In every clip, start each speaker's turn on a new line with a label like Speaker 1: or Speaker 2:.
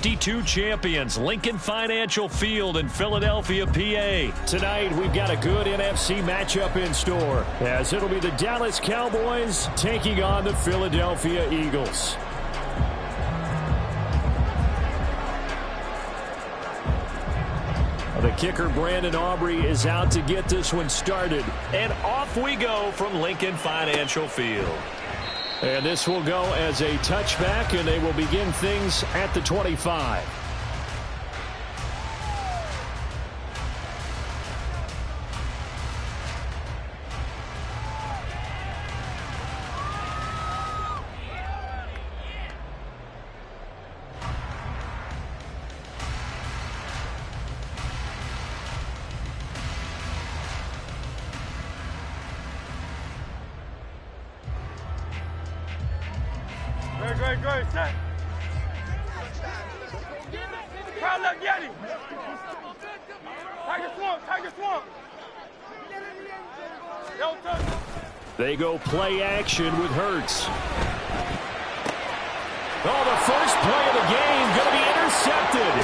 Speaker 1: 52 champions, Lincoln Financial Field in Philadelphia, PA. Tonight, we've got a good NFC matchup in store, as it'll be the Dallas Cowboys taking on the Philadelphia Eagles. The kicker, Brandon Aubrey, is out to get this one started. And off we go from Lincoln Financial Field. And this will go as a touchback, and they will begin things at the 25.
Speaker 2: Great, set. Crowd left, Yeti. Tiger swamp. Don't touch.
Speaker 1: They go play action with Hurts. Oh, the first play of the game going to be intercepted.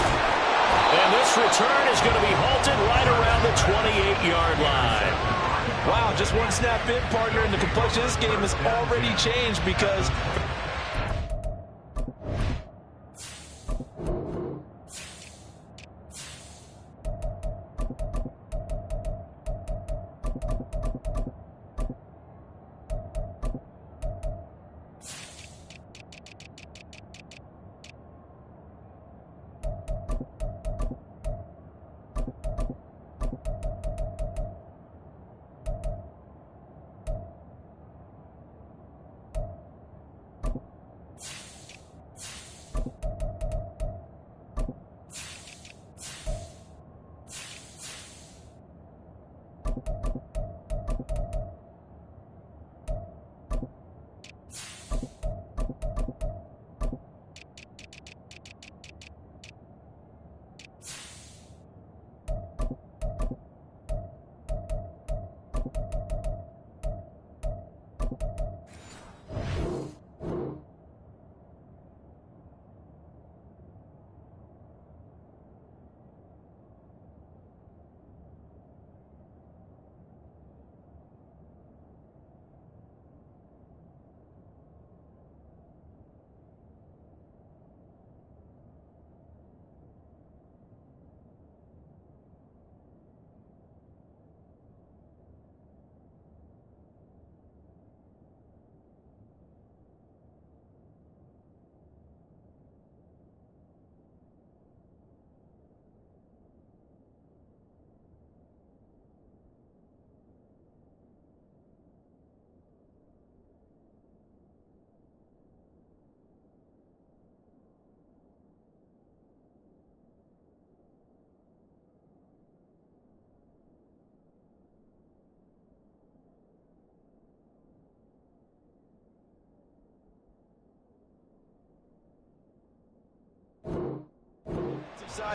Speaker 1: And this return is going to be halted right around the 28-yard line.
Speaker 3: Wow, just one snap in, partner, and the complexion of this game has already changed because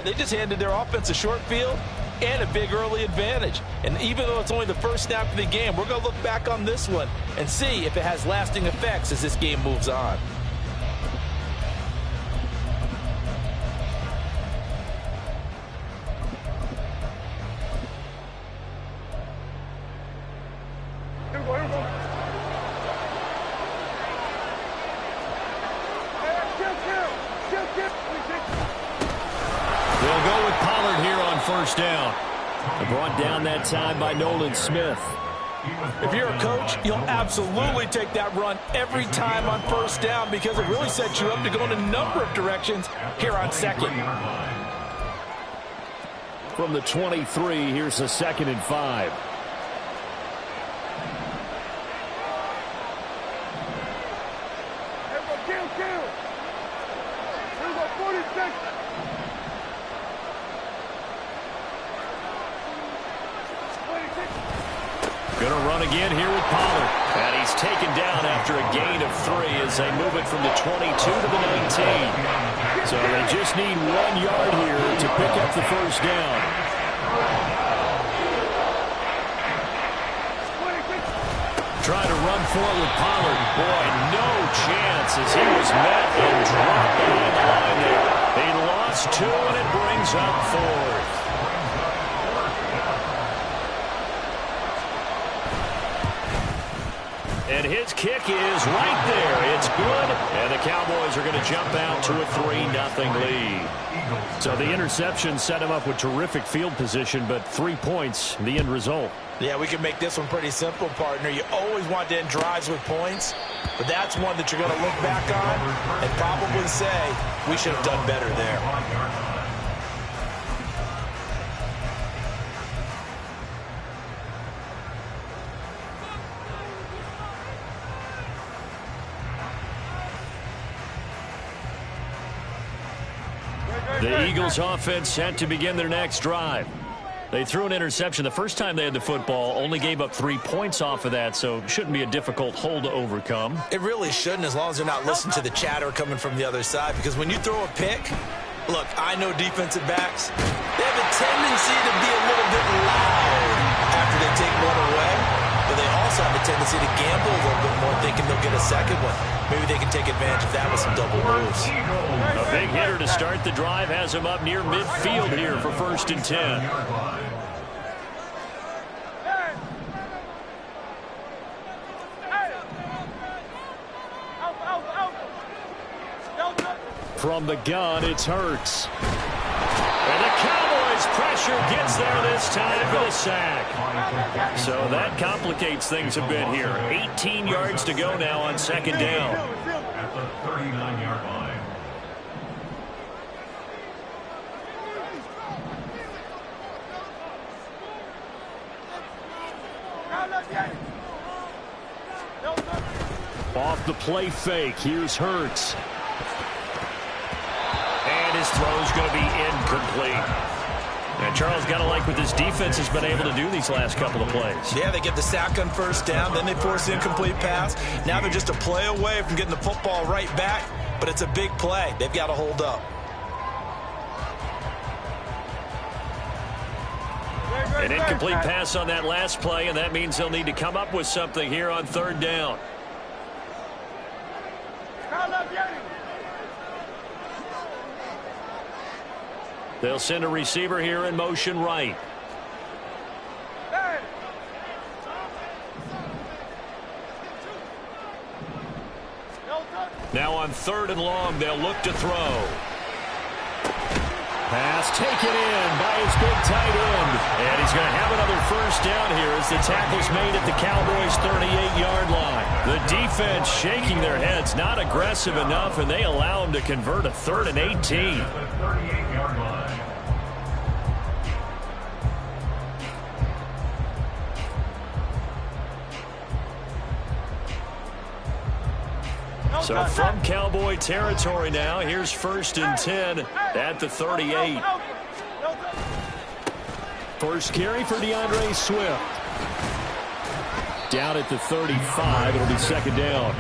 Speaker 3: they just handed their offense a short field and a big early advantage. And even though it's only the first snap of the game, we're going to look back on this one and see if it has lasting effects as this game moves on.
Speaker 1: They'll go with Pollard here on first down. Brought down that time by Nolan Smith.
Speaker 3: If you're a coach, you'll absolutely take that run every time on first down because it really sets you up to go in a number of directions here on second.
Speaker 1: From the 23, here's a 2nd and 5. Going to run again here with Pollard. And he's taken down after a gain of 3 as they move it from the 22 to the 19. So they just need 1 yard here to pick up the first down. Trying to run for it with Pollard. Boy, no chance as he was met and dropped behind the line there. They lost loss 2, and it brings up 4th. And his kick is right there. It's good, and the Cowboys are going to jump out to a 3-0 lead. So the interception set him up with terrific field position, but 3 points, the end result.
Speaker 3: Yeah, we can make this one pretty simple, partner. You always want to end drives with points, but that's one that you're going to look back on and probably say, we should have done better there.
Speaker 1: The Eagles offense set to begin their next drive. They threw an interception the first time they had the football, only gave up 3 points off of that, so shouldn't be a difficult hole to overcome.
Speaker 3: It really shouldn't, as long as they're not listening to the chatter coming from the other side, because when you throw a pick, look, I know defensive backs, they have a tendency to be a little bit loud after they take one away, but they also have a tendency to gamble a little bit more, thinking they'll get a second one. Maybe they can take advantage of that with some double moves.
Speaker 1: A big hitter to start the drive has him up near midfield here for 1st and 10. From the gun, it's Hurts. And the Cowboys' pressure gets there this time for the sack. So that complicates things a bit here. 18 yards to go now on 2nd down.
Speaker 4: At the 39-yard line.
Speaker 1: Off the play fake, here's Hurts. And his throw's going to be incomplete. And Charles, got to like what this defense has been able to do these last couple of plays.
Speaker 3: Yeah, they get the sack on 1st down, then they force the incomplete pass. Now they're just a play away from getting the football right back, but it's a big play. They've got to hold up.
Speaker 1: An incomplete pass on that last play, and that means they'll need to come up with something here on 3rd down. They'll send a receiver here in motion right. Now on 3rd and long, they'll look to throw. Pass taken in by his big tight end. And he's going to have another 1st down here as the tackle's made at the Cowboys' 38-yard line. The defense shaking their heads, not aggressive enough, and they allow him to convert a 3rd and 18.
Speaker 4: At the 38-yard line.
Speaker 1: So from Cowboy territory now, here's 1st and 10 at the 38. First carry for DeAndre Swift. Down at the 35, it'll be 2nd down.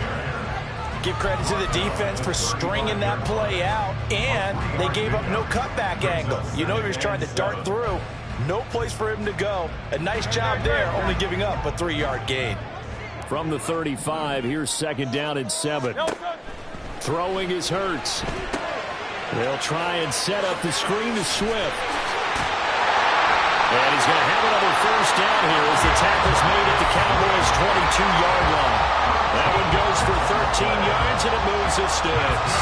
Speaker 3: Give credit to the defense for stringing that play out, and they gave up no cutback angle. You know he was trying to dart through. No place for him to go. A nice job there, only giving up a 3-yard gain.
Speaker 1: From the 35, here's 2nd down and 7. Throwing is Hurts. They'll try and set up the screen to Swift. And he's going to have another 1st down here as the tackle's made at the Cowboys' 22-yard line. That one goes for 13 yards, and it moves the sticks.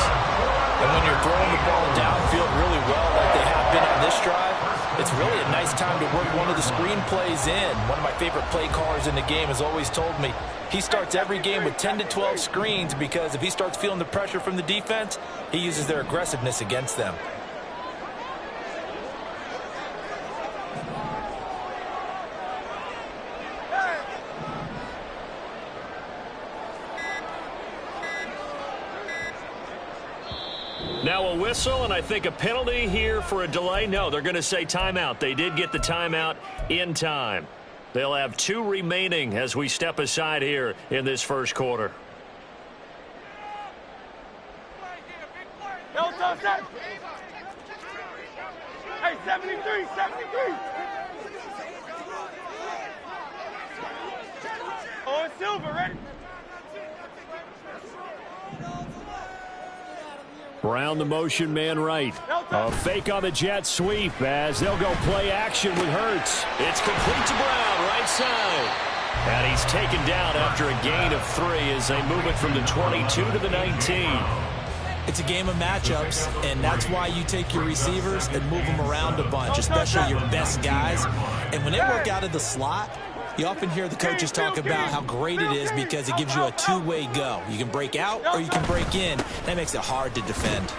Speaker 3: And when you're throwing the ball downfield really well like they have been on this drive, it's really a nice time to work one of the screen plays in. One of my favorite play callers in the game has always told me he starts every game with 10 to 12 screens because if he starts feeling the pressure from the defense, he uses their aggressiveness against them.
Speaker 1: Now a whistle, and I think a penalty here for a delay. No, they're going to say timeout. They did get the timeout in time. They'll have 2 remaining as we step aside here in this 1st quarter.
Speaker 2: Hey, 73, 73. Oh, it's Silver, ready?
Speaker 1: Brown the motion man right.
Speaker 2: No
Speaker 1: A fake on the jet sweep as they'll go play action with Hurts. It's complete to Brown, right side. And he's taken down after a gain of 3 as they move it from the 22 to the 19.
Speaker 3: It's a game of matchups, and that's why you take your receivers and move them around a bunch, especially your best guys. And when they work out of the slot, you often hear the coaches talk about how great it is because it gives you a two-way go. You can break out or you can break in. That makes it hard to defend.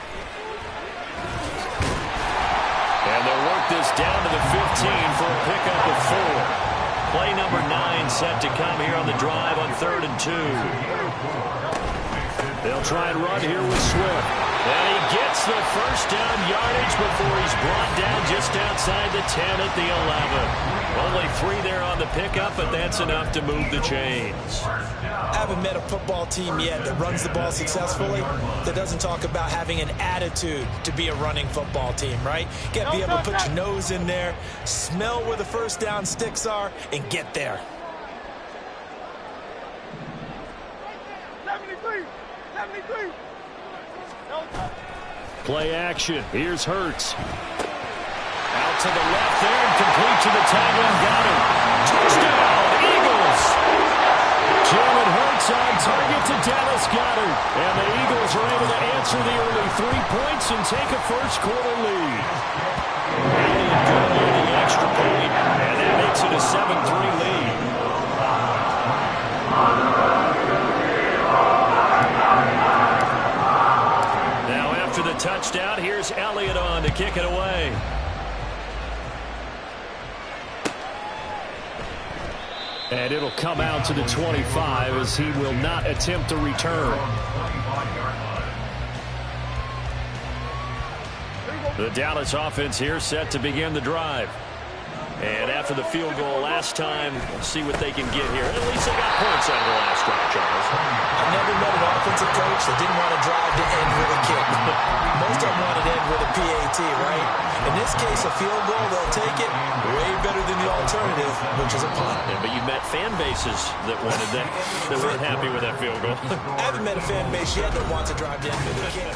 Speaker 1: And they'll work this down to the 15 for a pickup of 4. Play number 9 set to come here on the drive on 3rd and 2. They'll try and run here with Swift. And he gets the first down yardage before he's brought down just outside the 10 at the 11. Only 3 there on the pickup, but that's enough to move the chains.
Speaker 3: I haven't met a football team yet that runs the ball successfully that doesn't talk about having an attitude to be a running football team, right? You got to be able to put your nose in there, smell where the first down sticks are, and get there.
Speaker 2: 73. 73.
Speaker 1: Play action. Here's Hurts. Out to the left there and complete to the tight end. Got him. Touchdown, Eagles. Jalen Hurts on target to Dallas Goedert. And the Eagles are able to answer the early 3 points and take a first-quarter lead. Elliott good on the extra point, and that makes it a 7-3 lead. Now after the touchdown, here's Elliott on to kick it away. And it'll come out to the 25 as he will not attempt to return. The Dallas offense here set to begin the drive. And after the field goal last time, we'll see what they can get here. At least they got points out of the last drive, Charles.
Speaker 3: I've never met an offensive coach that didn't want to drive to end with a kick. Most of them wanted to end with a PAT, right? In this case, a field goal, they'll take it way better than the alternative, which is a punt.
Speaker 1: Yeah, but you met fan bases that wanted that weren't happy with that field goal.
Speaker 3: I haven't met a fan base yet that wants to drive to end with a kick.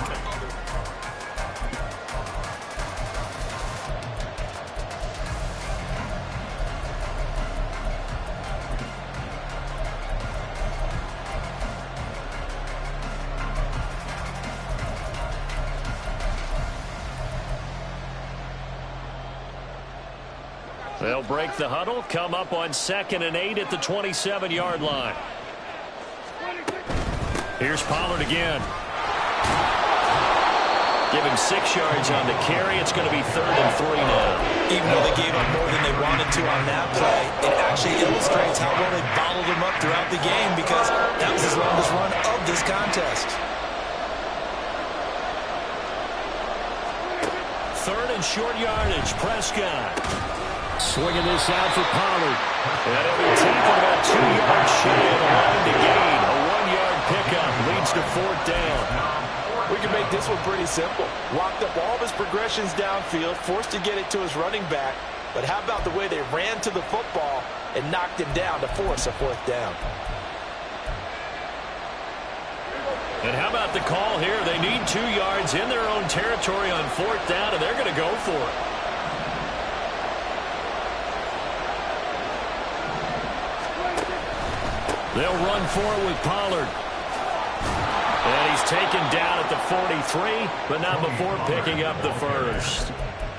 Speaker 1: They'll break the huddle, come up on 2nd and 8 at the 27-yard line. Here's Pollard again. Give him 6 yards on the carry. It's going to be 3rd and 3 now.
Speaker 3: Even though they gave up more than they wanted to on that play, it actually illustrates how well they bottled them up throughout the game because that was his longest run of this contest.
Speaker 1: 3rd and short yardage. Prescott. Swinging this out for Pollard. And it'll be taken about 2 yards shy of the line to gain. A 1-yard pickup leads to 4th down.
Speaker 3: We can make this one pretty simple. Locked up all of his progressions downfield, forced to get it to his running back. But how about the way they ran to the football and knocked him down to force a 4th down?
Speaker 1: And how about the call here? They need 2 yards in their own territory on 4th down, and they're going to go for it. They'll run for it with Pollard. And he's taken down at the 43, but not before picking up the first.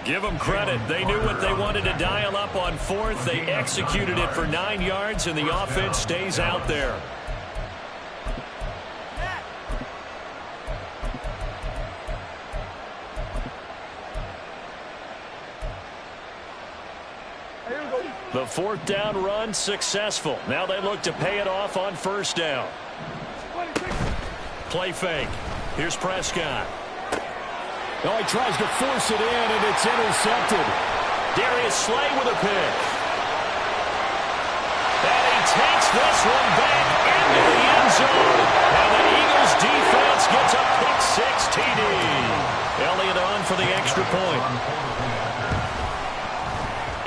Speaker 1: Give them credit. They knew what they wanted to dial up on 4th. They executed it for 9 yards, and the offense stays out there. The 4th down run successful. Now they look to pay it off on 1st down. Play fake. Here's Prescott. Oh, he tries to force it in, and it's intercepted. Darius Slay with a pick. And he takes this one back into the end zone. And the Eagles defense gets a pick-6 TD. Elliott on for the extra point.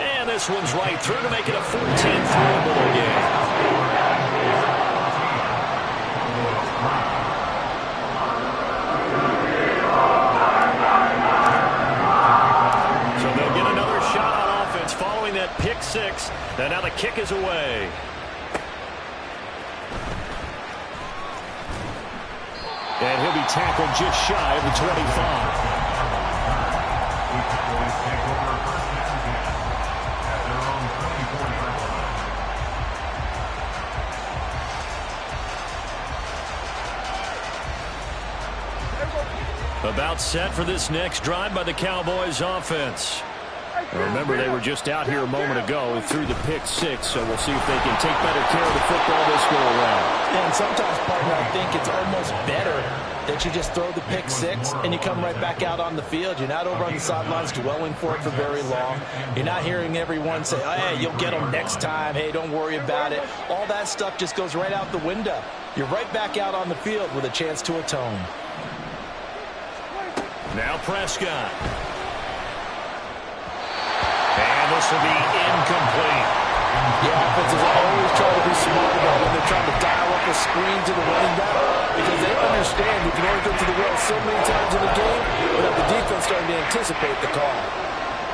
Speaker 1: And this one's right through to make it a 14-3 ball game. pick six, and now the kick is away. And he'll be tackled just shy of the 25. About set for this next drive by the Cowboys offense. Remember, they were just out here a moment ago through the pick six, so we'll see if they can take better care of the football this go around.
Speaker 3: And sometimes, partner, I think it's almost better that you just throw the pick six and you come right back out on the field. You're not over on the sidelines dwelling for it for very long. You're not hearing everyone say, oh, hey, you'll get them next time. Hey, don't worry about it. All that stuff just goes right out the window. You're right back out on the field with a chance to atone.
Speaker 1: Now Prescott. And this will be incomplete.
Speaker 3: The offenses always try to be smart about when they're trying to dial up a screen to the running back, because they understand you can only go to the well so many times in a game without the defense starting to anticipate the call.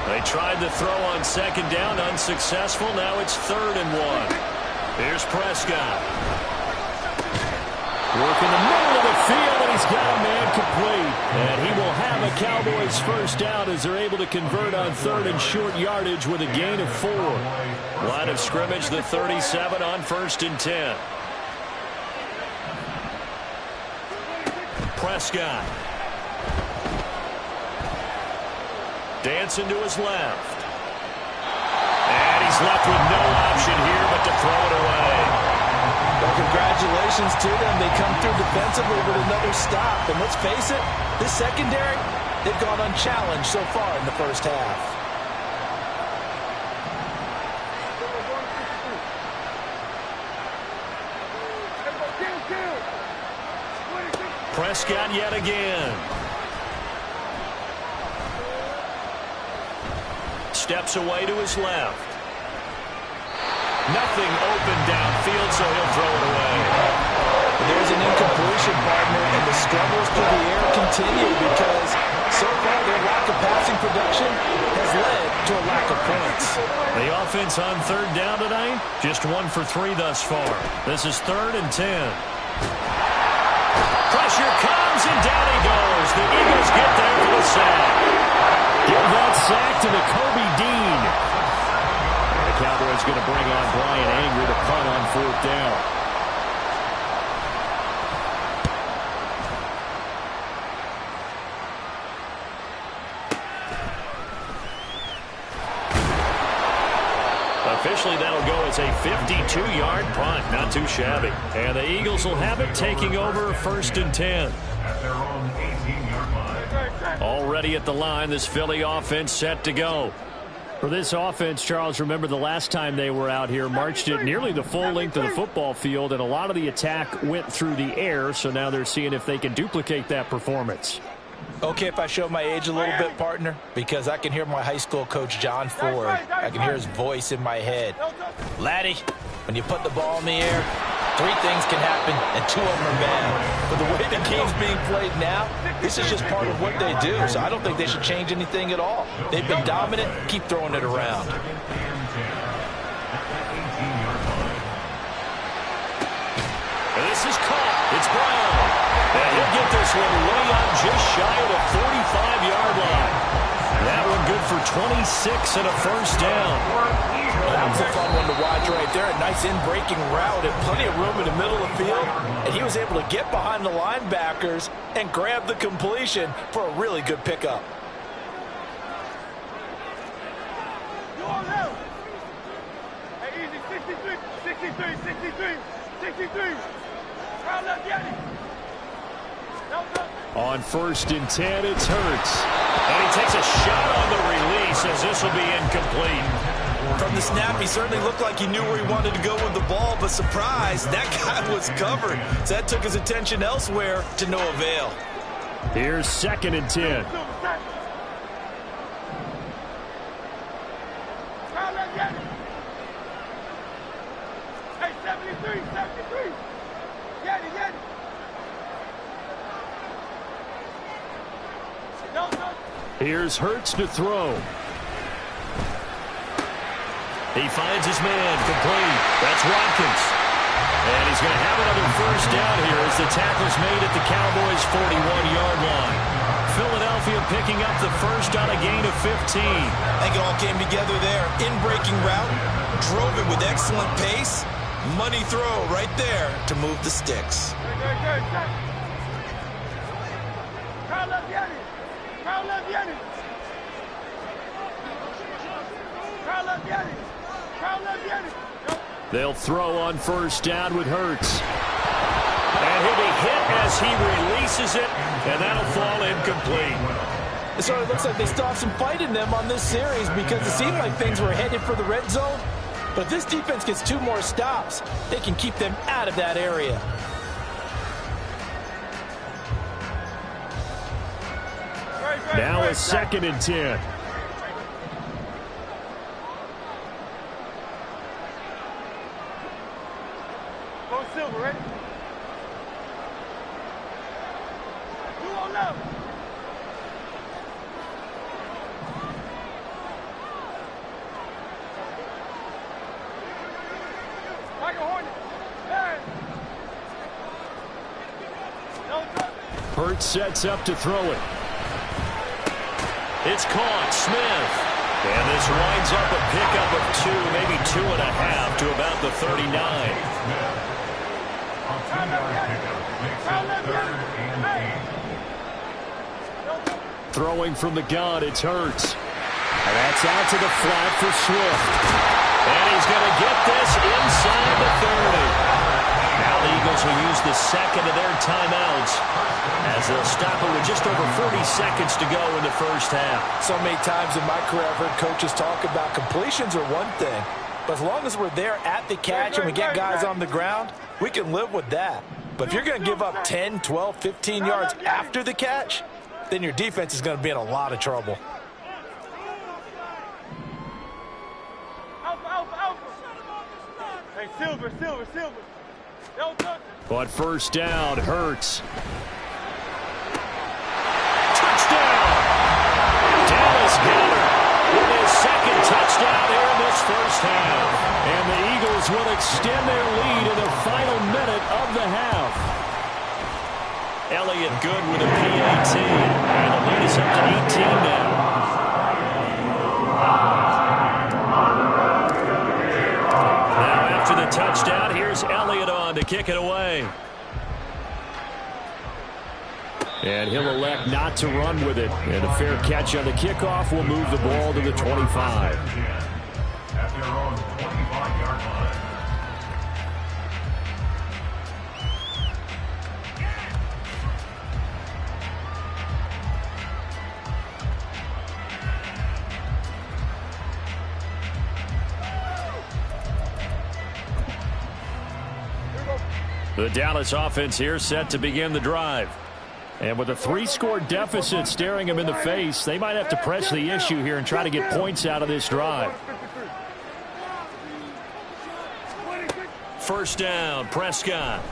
Speaker 1: They tried to throw on second down, unsuccessful. Now it's 3rd and 1. Here's Prescott. Working the middle of the field, and he's got a man complete. And he will have a Cowboys first down as they're able to convert on 3rd and short yardage with a gain of 4. Line of scrimmage, the 37 on 1st and 10. Prescott. Dancing to his left. And he's left with no option here but to throw it away.
Speaker 3: Well, congratulations to them. They come through defensively with another stop. And let's face it, this secondary, they've gone unchallenged so far in the first half.
Speaker 1: Prescott yet again. Steps away to his left. Nothing open downfield, so he'll throw it away.
Speaker 3: There's an incompletion, partner, and the struggles through the air continue because so far their lack of passing production has led to a lack of points.
Speaker 1: The offense on 3rd down tonight, just 1 for 3 thus far. This is 3rd and 10. Pressure comes, and down he goes. The Eagles get there for the sack. Give that sack to the Kobe Dean. The Cowboys going to bring on Brian Anger to punt on 4th down. Officially, that'll go as a 52-yard punt. Not too shabby. And the Eagles will have it, taking over 1st and 10.
Speaker 4: At their own 18-yard line.
Speaker 1: Already at the line, this Philly offense set to go. For this offense, Charles, remember the last time they were out here, marched it nearly the full length of the football field, and a lot of the attack went through the air, so now they're seeing if they can duplicate that performance.
Speaker 3: Okay, if I show my age a little bit, partner, because I can hear my high school coach, John Ford. I can hear his voice in my head. Laddie, when you put the ball in the air, 3 things can happen, and 2 of them are bad. But the way the game's being played now, this is just part of what they do, so I don't think they should change anything at all. They've been dominant. Keep throwing it around.
Speaker 1: This is caught. It's Brown. And he'll get this one way up just shy of the 45-yard line. That one good for 26 and a first down.
Speaker 3: That was a fun one to watch right there. A nice in-breaking route and plenty of room in the middle of the field. And he was able to get behind the linebackers and grab the completion for a really good pickup.
Speaker 2: Hey, easy, 63, 63, 63, 63. Round left, get it.
Speaker 1: On 1st and 10, it's Hurts. And he takes a shot on the release as this will be incomplete.
Speaker 3: From the snap, he certainly looked like he knew where he wanted to go with the ball, but surprise, that guy was covered. So that took his attention elsewhere to no avail.
Speaker 1: Here's 2nd and 10.
Speaker 2: Hey, 73, 73. Get it, get it.
Speaker 1: Here's Hurts to throw. He finds his man, complete. That's Watkins. And he's going to have another first down here as the tackle's made at the Cowboys' 41-yard line. Philadelphia picking up the first on a gain of 15.
Speaker 5: I think it all came together there. In-breaking route, drove it with excellent pace. Money throw right there to move the sticks.
Speaker 1: They'll throw on first down with Hurts. And he'll be hit as he releases it, and that'll fall incomplete.
Speaker 3: It sort of looks like they still have some fight in them on this series because it seemed like things were headed for the red zone. But if this defense gets 2 more stops, they can keep them out of that area.
Speaker 1: Now a 2nd and 10.
Speaker 2: Go Silver, ready? 2 on left. Like a Hornet. Hey.
Speaker 1: Hurts sets up to throw it. It's caught. Smith. And this winds up a pickup of 2, maybe 2.5 to about the 39. Throwing from the gun, it's Hurts. And that's out to the flat for Swift. And he's going to get this inside the 30. Now the Eagles will use the second of their timeouts as they'll stop it with just over 40 seconds to go in the first half.
Speaker 3: So many times in my career I've heard coaches talk about completions are one thing, but as long as we're there at the catch and we get guys on the ground, we can live with that. But if you're going to give up 10, 12, 15 yards after the catch, then your defense is going to be in a lot of trouble.
Speaker 2: Hey, Silver.
Speaker 1: On first down, Hurts. Touchdown! Dallas Goedert with his 2nd touchdown here in this first half. And the Eagles will extend their lead in the final minute of the half. Elliott good with a PAT. And the lead is up to 18 now. Now after the touchdown, here's Elliott on to kick it away. And he'll elect not to run with it. And a fair catch on the kickoff will move the ball to the 25.
Speaker 4: At their own 25-yard line.
Speaker 1: The Dallas offense here set to begin the drive. And with a 3-score deficit staring them in the face, they might have to press the issue here and try to get points out of this drive. First down, Prescott.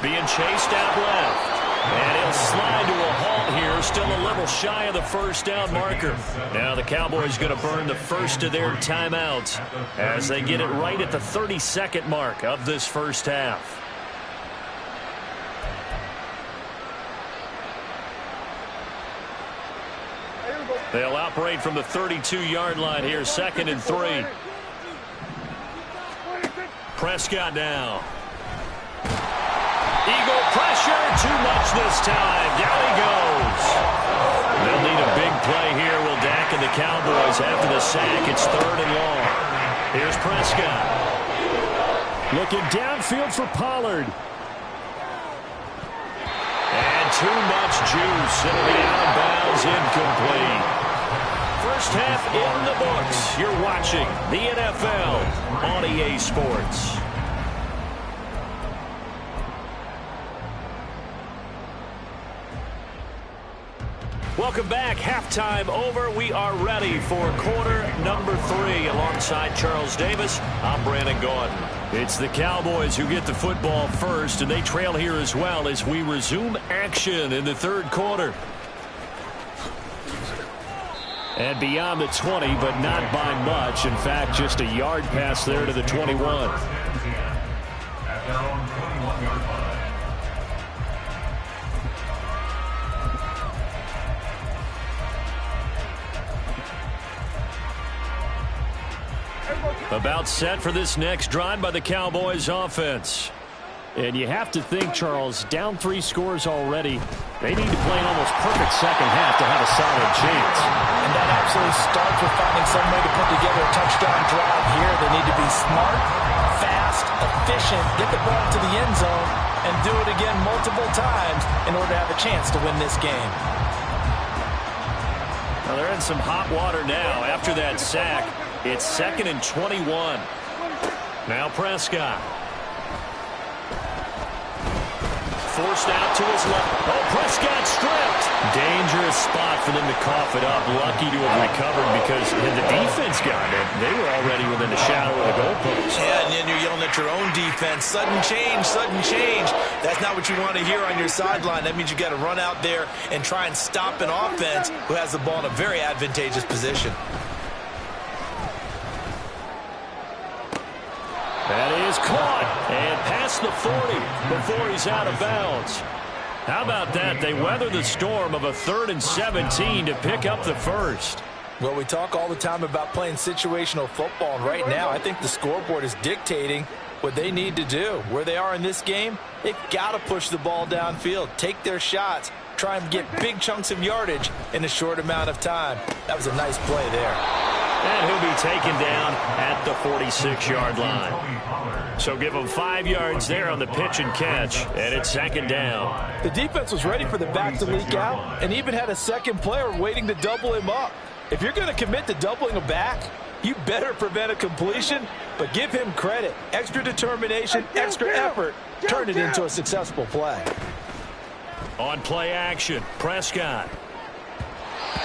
Speaker 1: Being chased out left. And he'll slide to a halt here, still a little shy of the first down marker. Now the Cowboys going to burn the first of their timeouts as they get it right at the 32nd mark of this first half. They'll operate from the 32-yard line here, 2nd and 3. Prescott now. Eagle pressure, too much this time. Down he goes. They'll need a big play here. Will Dak and the Cowboys after the sack. It's 3rd and long. Here's Prescott. Looking downfield for Pollard. And too much juice. It'll be out of bounds, incomplete. First half in the books. You're watching the NFL on EA Sports. Welcome back. Halftime over. We are ready for quarter number 3. Alongside Charles Davis, I'm Brandon Gordon. It's the Cowboys who get the football first, and they trail here as well as we resume action in the 3rd quarter. And beyond the 20, but not by much. In fact, just a yard pass there to the 21.
Speaker 4: At their own 21-yard line.
Speaker 1: About set for this next drive by the Cowboys offense. And you have to think, Charles, down 3 scores already. They need to play an almost perfect second half to have a solid chance.
Speaker 3: And that absolutely starts with finding some way to put together a touchdown drive here. They need to be smart, fast, efficient, get the ball to the end zone, and do it again multiple times in order to have a chance to win this game.
Speaker 1: Well, they're in some hot water now after that sack. It's 2nd and 21. Now Prescott. Forced out to his left. Oh, Prescott stripped. Dangerous spot for them to cough it up. Lucky to have recovered because the defense got it. They were already within the shadow of the goalpost.
Speaker 5: Yeah, and then you're yelling at your own defense. Sudden change, sudden change. That's not what you want to hear on your sideline. That means you got to run out there and try and stop an offense who has the ball in a very advantageous position.
Speaker 1: That is caught and past the 40 before he's out of bounds. How about that? They weather the storm of a 3rd and 17 to pick up the first.
Speaker 3: Well, we talk all the time about playing situational football, and right now I think the scoreboard is dictating what they need to do. Where they are in this game, they've got to push the ball downfield, take their shots, try and get big chunks of yardage in a short amount of time. That was a nice play there.
Speaker 1: And he'll be taken down at the 46-yard line. So give him 5 yards there on the pitch and catch, and it's 2nd down.
Speaker 3: The defense was ready for the back to leak out and even had a second player waiting to double him up. If you're going to commit to doubling a back, you better prevent a completion, but give him credit. Extra determination, extra effort, turn it into a successful play.
Speaker 1: On play action, Prescott.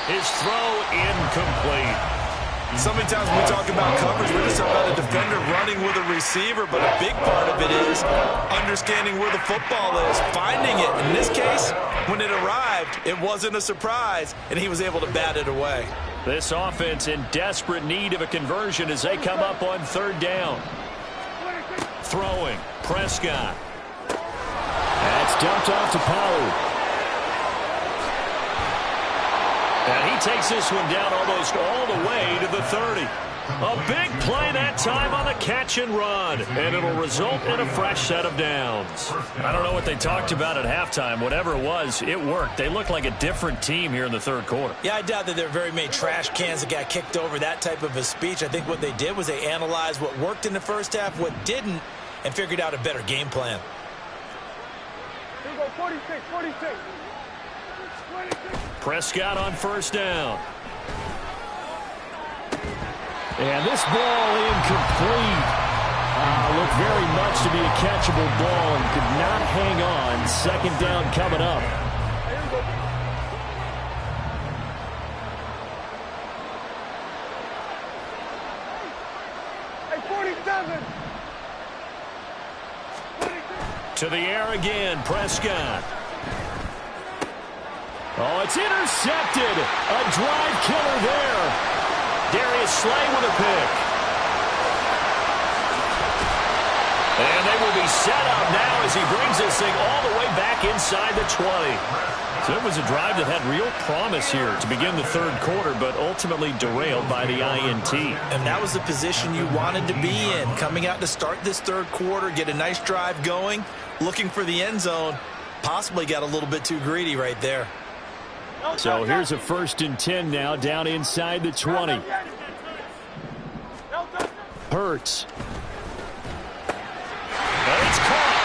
Speaker 1: His throw incomplete.
Speaker 5: So many times when we talk about coverage, we're just talking about a defender running with a receiver, but a big part of it is understanding where the football is, finding it. In this case, when it arrived, it wasn't a surprise, and he was able to bat it away.
Speaker 1: This offense in desperate need of a conversion as they come up on 3rd down. Throwing, Prescott. That's dumped off to Pook. And he takes this one down almost all the way to the 30. A big play that time on the catch and run. And it'll result in a fresh set of downs. I don't know what they talked about at halftime. Whatever it was, it worked. They look like a different team here in the 3rd quarter.
Speaker 3: Yeah, I doubt that there are very many trash cans that got kicked over, that type of a speech. I think what they did was they analyzed what worked in the first half, what didn't, and figured out a better game plan.
Speaker 2: Here we go, 46, 46. 26.
Speaker 1: Prescott on 1st down. And this ball incomplete. Looked very much to be a catchable ball and could not hang on. 2nd down coming up.
Speaker 2: Hey, 47. 26.
Speaker 1: To the air again, Prescott. Oh, it's intercepted. A drive killer there. Darius Slay with a pick. And they will be set up now as he brings this thing all the way back inside the 20. So it was a drive that had real promise here to begin the 3rd quarter, but ultimately derailed by the INT.
Speaker 3: And that was the position you wanted to be in. Coming out to start this 3rd quarter, get a nice drive going, looking for the end zone. Possibly got a little bit too greedy right there.
Speaker 1: So here's a 1st and 10 now down inside the 20. Hurts. And it's caught.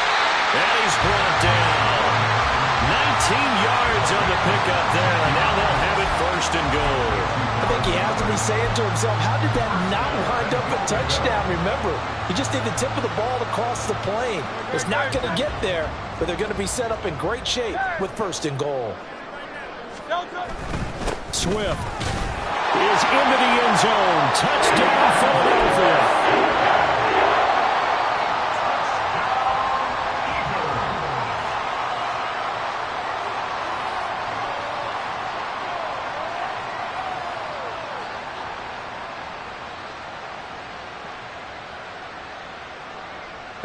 Speaker 1: And he's brought down. 19 yards on the pickup there. And now they'll have it 1st and goal.
Speaker 3: I think he has to be saying to himself, how did that not wind up a touchdown? Remember, you just need the tip of the ball to cross the plane. It's not going to get there, but they're going to be set up in great shape with 1st and goal.
Speaker 1: Swift is into the end zone. Touchdown, Philadelphia.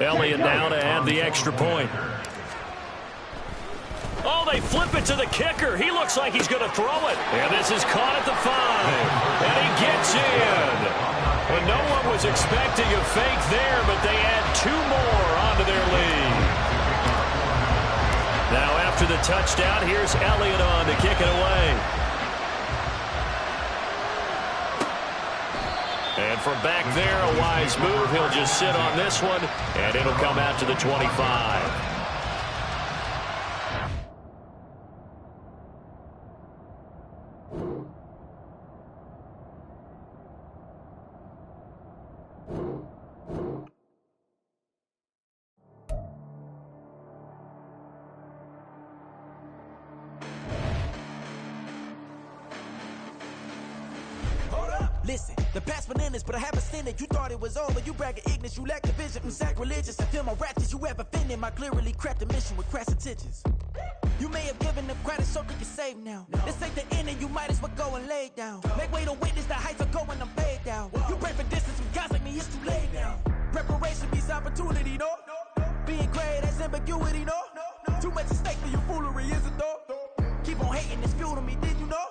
Speaker 1: Elliott now to add the extra point. Oh, they flip it to the kicker. He looks like he's going to throw it. And this is caught at the 5. And he gets in. Well, no one was expecting a fake there, but they add 2 more onto their lead. Now after the touchdown, here's Elliott on to kick it away. And from back there, a wise move. He'll just sit on this one, and it'll come out to the 25.
Speaker 6: Listen, the past bananas, but I haven't seen it. You thought it was over, you bragging ignorance, you lack the vision. I'm sacrilegious, I feel my ratchets, you ever offended. My clearly crafted mission with crass intentions. You may have given them credit so they can save now. This ain't the end and you might as well go and lay down. Make way to witness the heights are going, I'm paid down. You pray for distance with guys like me, it's too late now. Preparation means opportunity, no? Being great, that's ambiguity, no? Too much at stake for your foolery, is it though? Keep on hating, it's fuel to me, did you know?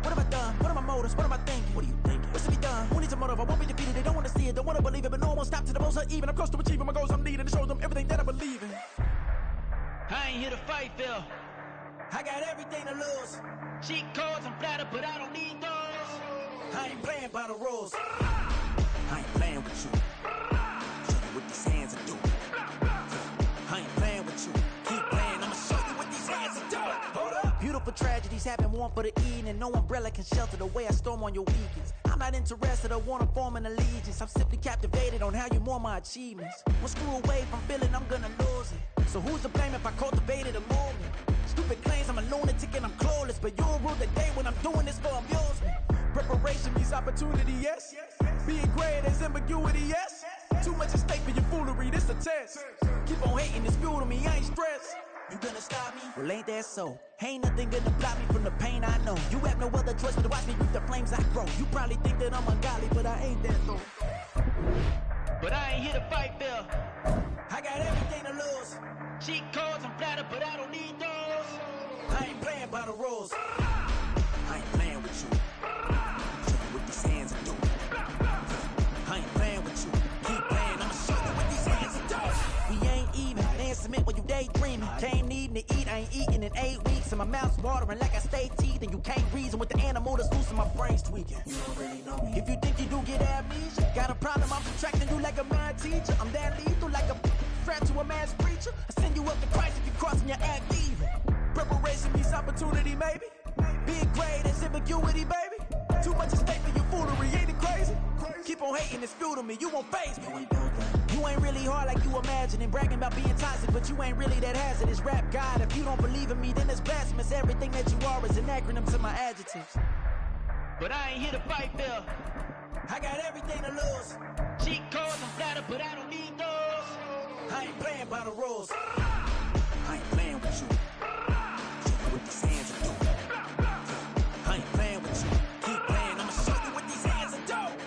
Speaker 6: What have I done? What are my motives? What am I thinking? What are you thinking? What's to be done? Who needs a motive? I won't be defeated. They don't want to see it, don't want to believe it, but no one won't stop to the most even. I'm close to achieving my goals. I'm needing to show them everything that I believe in.
Speaker 7: I ain't here to fight, Phil.
Speaker 6: I got everything to lose.
Speaker 7: Cheat codes and flatter, but I don't need those.
Speaker 6: I ain't playing by the rules. I ain't playing with you. Show you what these hands are doing. I ain't playing with you. Keep playing, I'ma show you what these hands are doing. Hold up. Beautiful tragedies happen, one for the eating, and no umbrella can shelter the way I storm on your weekends. I'm not interested, I wanna form an allegiance. I'm simply captivated on how you more my achievements. One screw away from feeling I'm gonna lose it. So who's to blame if I cultivated a movement? Stupid claims I'm a lunatic and I'm clueless, but you'll rule the day when I'm doing this for amusement. Preparation means opportunity, yes. Being great is ambiguity, yes. Too much at stake for your foolery, this a test. Keep on hating, it's fuel to me, I ain't stressed. You gonna stop me? Well, ain't that so? Ain't nothing gonna block me from the pain I know. You have no other choice but to watch me reap the flames I grow. You probably think that I'm ungodly, but I ain't that though.
Speaker 7: But I ain't here to fight, Phil.
Speaker 6: I got everything to lose.
Speaker 7: Cheat codes and flatter, but I don't need those.
Speaker 6: I ain't playing by the rules. I ain't playing with you. Show you what these hands are doing. I ain't playing with you. Keep playing, I'ma show you what these hands are doing. We ain't even. They ain't submit when you daydreaming. Came needing to eat, I ain't eating in 8 weeks. And my mouth's watering like I stay teeth. And you can't reason with the animal that's loose and my brain's tweaking. You don't really know me. If you think you do get amnesia, got a problem, I'm subtracting you like a mad teacher. I'm that lethal like a threat to a mass preacher. I send you up to Christ if you crossing your act even. Preparation means opportunity, maybe. Being great is ambiguity, baby. Too much at stake for your foolery, ain't it crazy? Keep on hating, it's fuel to me, you won't faze me. You ain't really hard like you imagining. Bragging about being toxic, but you ain't really that hazardous. Rap God, if you don't believe in me, then it's blasphemous. Everything that you are is an acronym to my adjectives.
Speaker 7: But I ain't here to fight, Phil.
Speaker 6: I got everything to lose.
Speaker 7: Cheat codes and flatter, but I don't need those.
Speaker 6: I ain't playing by the rules. I ain't playing with you. Show you what these hands are doing. I ain't playing with you. Keep playing, I'ma show you what these hands are doing.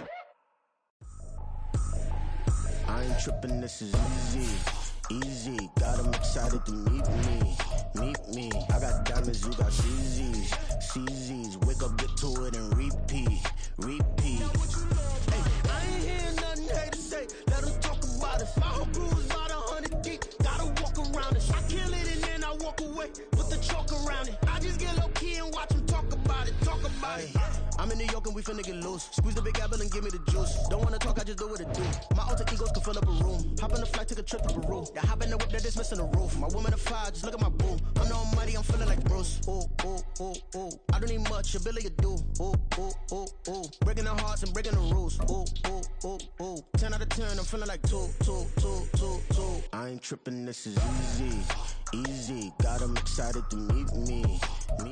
Speaker 8: I ain't tripping, this is easy. Easy, got them excited to meet me. Meet me. I got diamonds, you got CZs. CZs, wake up, get to it, and repeat. Repeat. Hey, I ain't hearing nothing hate to say. Let them talk about it. My whole crew is about 100 deep. Gotta walk around it. I kill it and then I walk away with the chalk around it. I just get low key and watch them talk about it. Talk about it. I'm in New York and we finna get loose. Squeeze the big apple and give me the juice. Don't wanna talk, I just do what it do. My alter egos can fill up a room. Hop on the flight, take a trip to Peru. The hop in the whip that is missing the roof. My woman a fire, just look at my boo. I'm no money, I'm feeling like Bruce. Ooh, ooh, ooh, ooh. I don't need much, ability to do. Ooh, ooh, ooh, ooh. Breaking the hearts and breaking the rules. Ooh, ooh, ooh, ooh. 10 out of 10, I'm feeling like 2, 2, 2, 2, 2. I ain't tripping, this is easy. Easy, got them excited to meet me.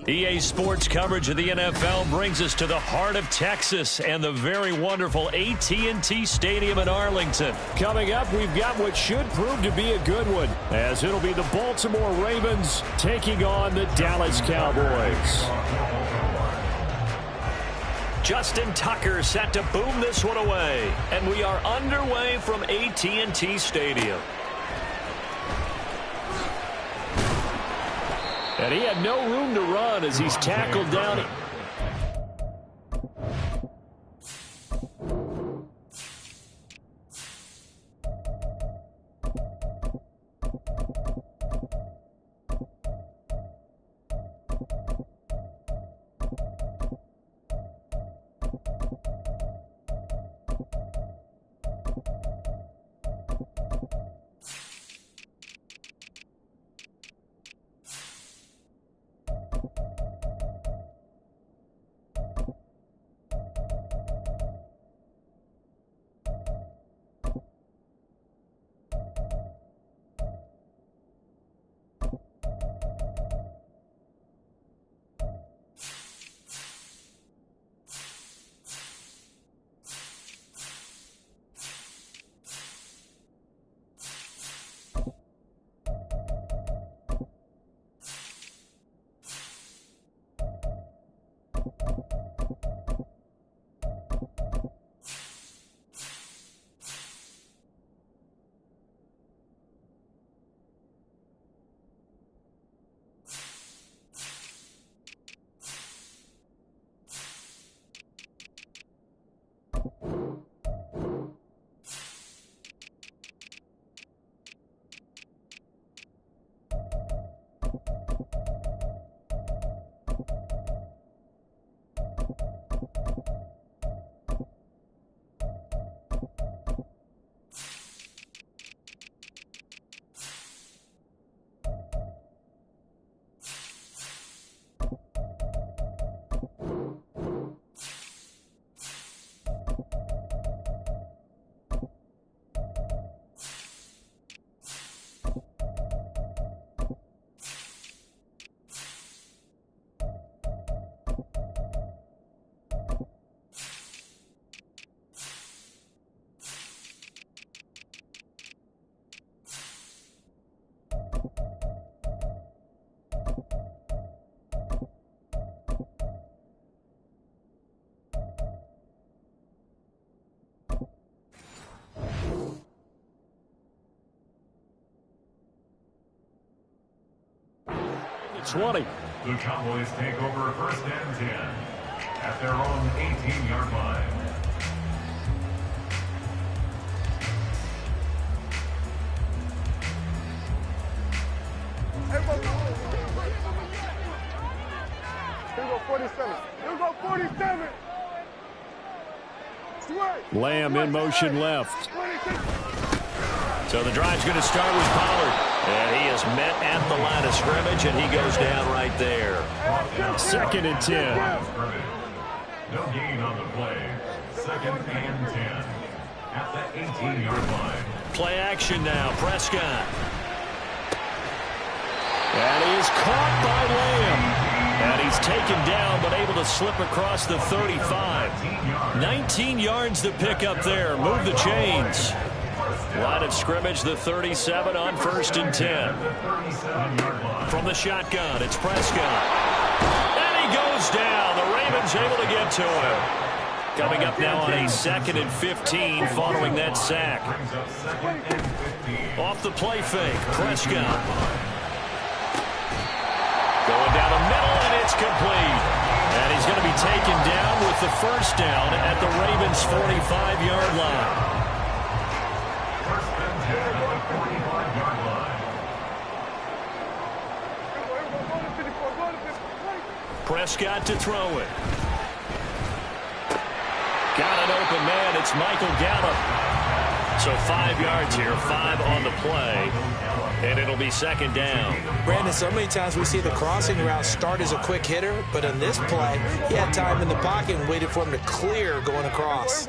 Speaker 1: EA Sports coverage of the NFL brings us to the heart of Texas and the very wonderful AT&T Stadium in Arlington. Coming up, we've got what should prove to be a good one, as it'll be the Baltimore Ravens taking on the Dallas Cowboys. Justin Tucker set to boom this one away. And we are underway from AT&T Stadium. And he had no room to run as he's tackled down. It's 20.
Speaker 4: The Cowboys take over 1st and 10 at their own 18-yard line.
Speaker 2: Here we go, 47. Here we go, 47.
Speaker 1: Lamb in motion left. So the drive's going to start with Pollard. And he is met at the line of scrimmage, and he goes down right there.
Speaker 4: 2nd and 10. No gain on the play. 2nd and 10 at the 18-yard line.
Speaker 1: Play action now. Prescott. And he's caught by Lamb. And he's taken down, but able to slip across the 35. 19 yards to pick up there. Move the chains. Line of scrimmage, the 37 on 1st and 10. From the shotgun, it's Prescott. And he goes down. The Ravens able to get to him. Coming up now on a 2nd and 15 following that sack. Off the play fake, Prescott. Going down the middle, and it's complete. And he's going to be taken down with the 1st down at the Ravens' 45-yard line. Prescott to throw it. Got an open man. It's Michael Gallup. So 5 yards here, 5 on the play. And it'll be 2nd down.
Speaker 3: Brandon, so many times we see the crossing route start as a quick hitter, but in this play, he had time in the pocket and waited for him to clear going across.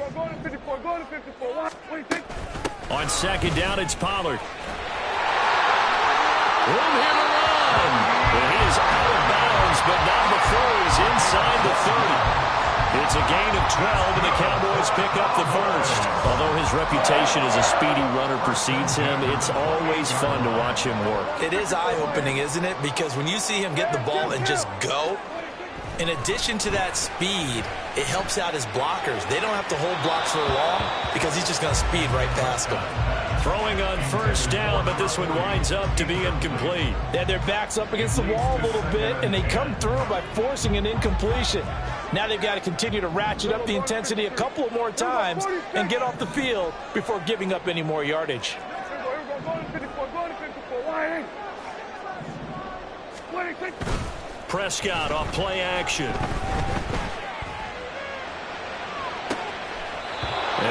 Speaker 1: On 2nd down, it's Pollard. Room here to run. And he is out of bounds, but not before he's inside the 30. It's a gain of 12, and the Cowboys pick up the 1st. Although his reputation as a speedy runner precedes him, it's always fun to watch him work.
Speaker 3: It is eye-opening, isn't it? Because when you see him get the ball and just go,
Speaker 5: In addition to that speed, it helps out his blockers. They don't have to hold blocks for long because he's just going to speed right past them.
Speaker 1: Throwing on first down, but this one winds up to be incomplete.
Speaker 3: They had their backs up against the wall a little bit, and they come through by forcing an incompletion. Now they've got to continue to ratchet up the intensity a couple of more times and get off the field before giving up any more yardage.
Speaker 1: Prescott off play action. And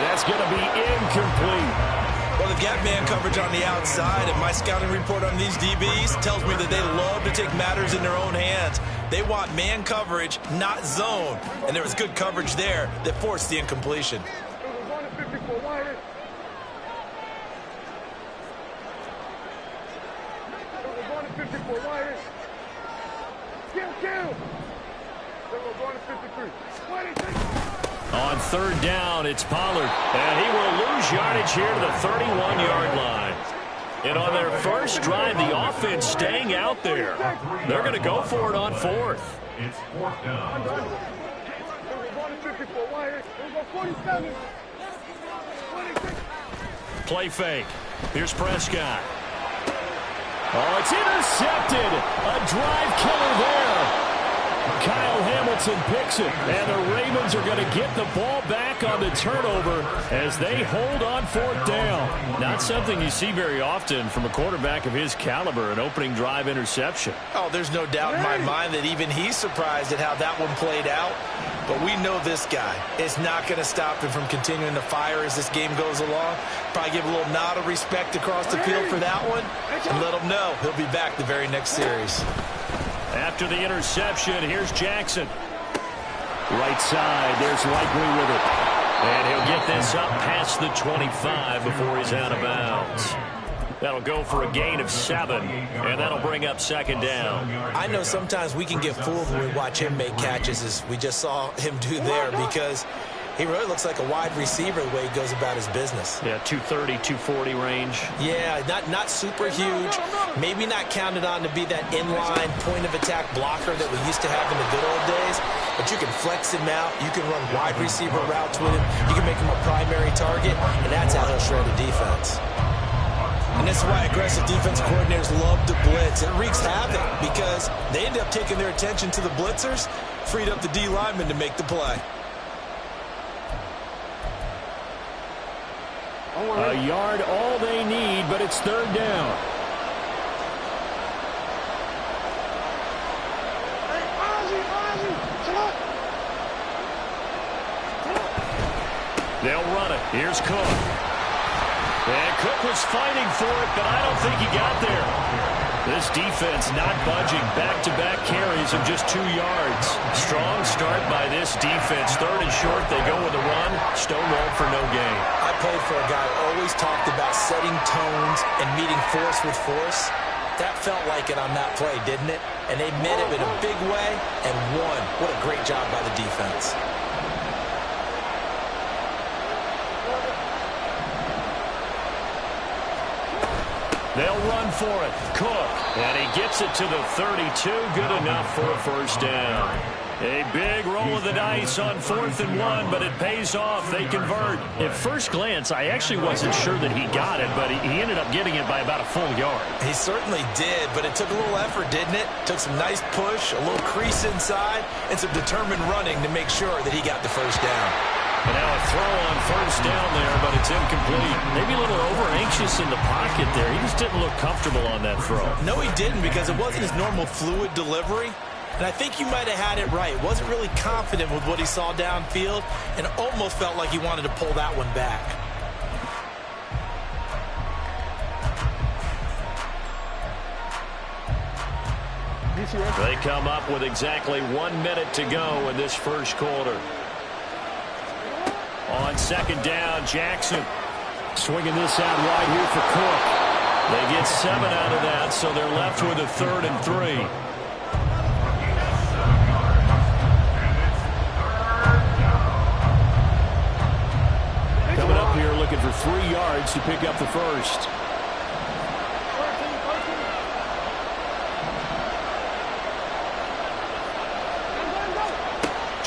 Speaker 1: that's going to be incomplete.
Speaker 5: Well, they've got man coverage on the outside, and my scouting report on these DBs tells me that they love to take matters in their own hands. They want man coverage, not zone. And there was good coverage there that forced the incompletion.
Speaker 1: On third down, it's Pollard. And he will lose yardage here to the 31-yard line. And on their first drive, the offense staying out there. They're going to go for it on fourth.
Speaker 4: It's fourth down.
Speaker 1: Play fake. Here's Prescott. Oh, it's intercepted. A drive killer there. Kyle Hamilton picks it, and the Ravens are going to get the ball back on the turnover as they hold on fourth down. Not something you see very often from a quarterback of his caliber, an opening drive interception.
Speaker 5: Oh, there's no doubt in my mind that even he's surprised at how that one played out. But we know this guy is not going to stop him from continuing to fire as this game goes along. Probably give a little nod of respect across the field for that one and let him know he'll be back the very next series.
Speaker 1: After the interception, here's Jackson. Right side, there's Likely with it. And he'll get this up past the 25 before he's out of bounds. That'll go for a gain of 7, and that'll bring up second down.
Speaker 5: I know sometimes we can get fooled when we watch him make catches, as we just saw him do there, because he really looks like a wide receiver the way he goes about his business.
Speaker 1: Yeah, 230, 240 range.
Speaker 5: Yeah, not super huge. Maybe not counted on to be that inline point-of-attack blocker that we used to have in the good old days. But you can flex him out. You can run wide receiver routes with him. You can make him a primary target, and that's how he'll shred a defense. And this is why aggressive defense coordinators love to blitz. It wreaks havoc because they end up taking their attention to the blitzers, freed up the D lineman to make the play.
Speaker 1: A yard, all they need, but it's third down. They'll run it. Here's Cook. And Cook was fighting for it, but I don't think he got there. This defense not budging. Back-to-back carries of just 2 yards. Strong start by this defense. Third and short, they go with a run. Stonewalled for no gain.
Speaker 5: I played for a guy who always talked about setting tones and meeting force with force. That felt like it on that play, didn't it? And they met it in a big way and won. What a great job by the defense.
Speaker 1: They'll run for it. Cook. And he gets it to the 32. Good enough for a first down. A big roll of the dice on 4th and 1, but it pays off. They convert. At first glance, I actually wasn't sure that he got it, but he ended up getting it by about a full yard.
Speaker 5: He certainly did, but it took a little effort, didn't it? Took some nice push, a little crease inside, and some determined running to make sure that he got the first down.
Speaker 1: And now a throw on first down there, but it's incomplete. Maybe a little over-anxious in the pocket there. He just didn't look comfortable on that throw.
Speaker 5: No, he didn't, because it wasn't his normal fluid delivery. And I think you might have had it right. Wasn't really confident with what he saw downfield and almost felt like he wanted to pull that one back.
Speaker 1: They come up with exactly 1 minute to go in this first quarter. On second down, Jackson swinging this out wide here for Cook. They get 7 out of that, so they're left with a 3rd and 3. Coming up here looking for 3 yards to pick up the first.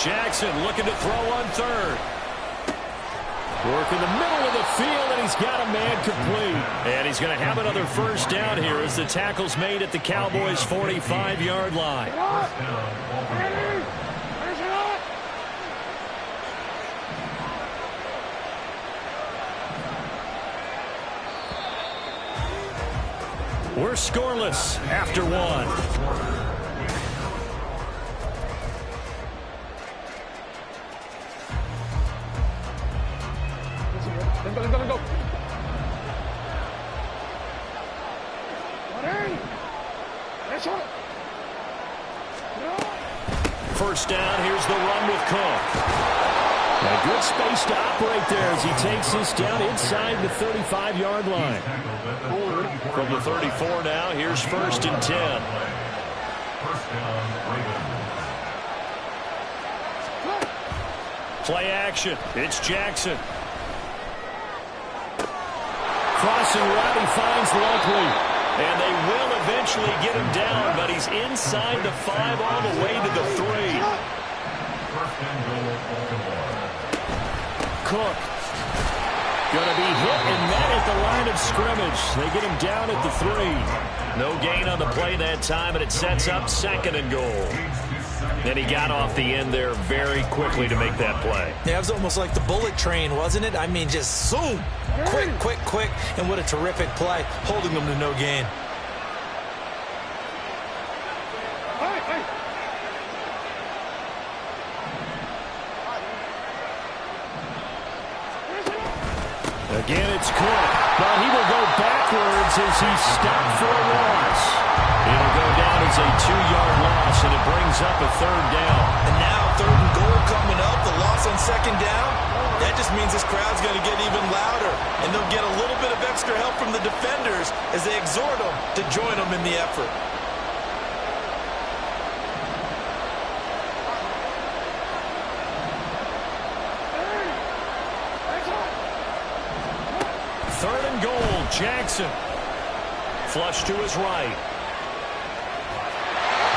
Speaker 1: Jackson looking to throw on third. Work in the middle of the field, and he's got a man complete. And he's going to have another first down here as the tackle's made at the Cowboys' 45-yard line. We're scoreless after one.
Speaker 2: Let's go.
Speaker 1: First down, here's the run with Cook. A good space to operate there as he takes this down inside the 35-yard line. From the 34 now, here's 1st and 10. Play action. It's Jackson. Crossing route, he finds Likely. And they will eventually get him down, but he's inside the 5 all the way to the 3. Cook. Going to be hit and met at the line of scrimmage. They get him down at the 3. No gain on the play that time, and it sets up 2nd and goal. And he got off the end there very quickly to make that play.
Speaker 3: Yeah, it was almost like the bullet train, wasn't it? I mean, just zoom. Quick, and what a terrific play, holding them to no gain.
Speaker 1: Again, it's Cook, but he will go backwards as he's stopped for a loss. It'll go down as a 2-yard loss, and it brings up a 3rd down.
Speaker 5: And now 3rd and goal coming up, the loss on 2nd down. That just means this crowd's going to get even louder, and they'll get a little bit of extra help from the defenders as they exhort them to join them in the effort.
Speaker 1: Third and goal, Jackson. Flush to his right.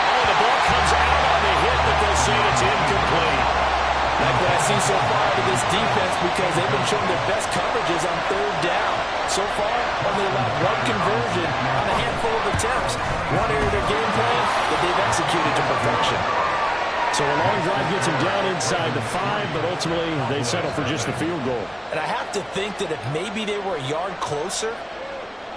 Speaker 1: Oh, the ball comes out on the hit, but they'll say it's incomplete.
Speaker 3: Like what I see so far out of this defense, because they've been showing their best coverages on 3rd down. So far, only allowed 1 conversion on a handful of attempts. One area of their game plan that they've executed to perfection.
Speaker 1: So a long drive gets him down inside the 5, but ultimately they settle for just the field goal.
Speaker 3: And I have to think that if maybe they were a yard closer,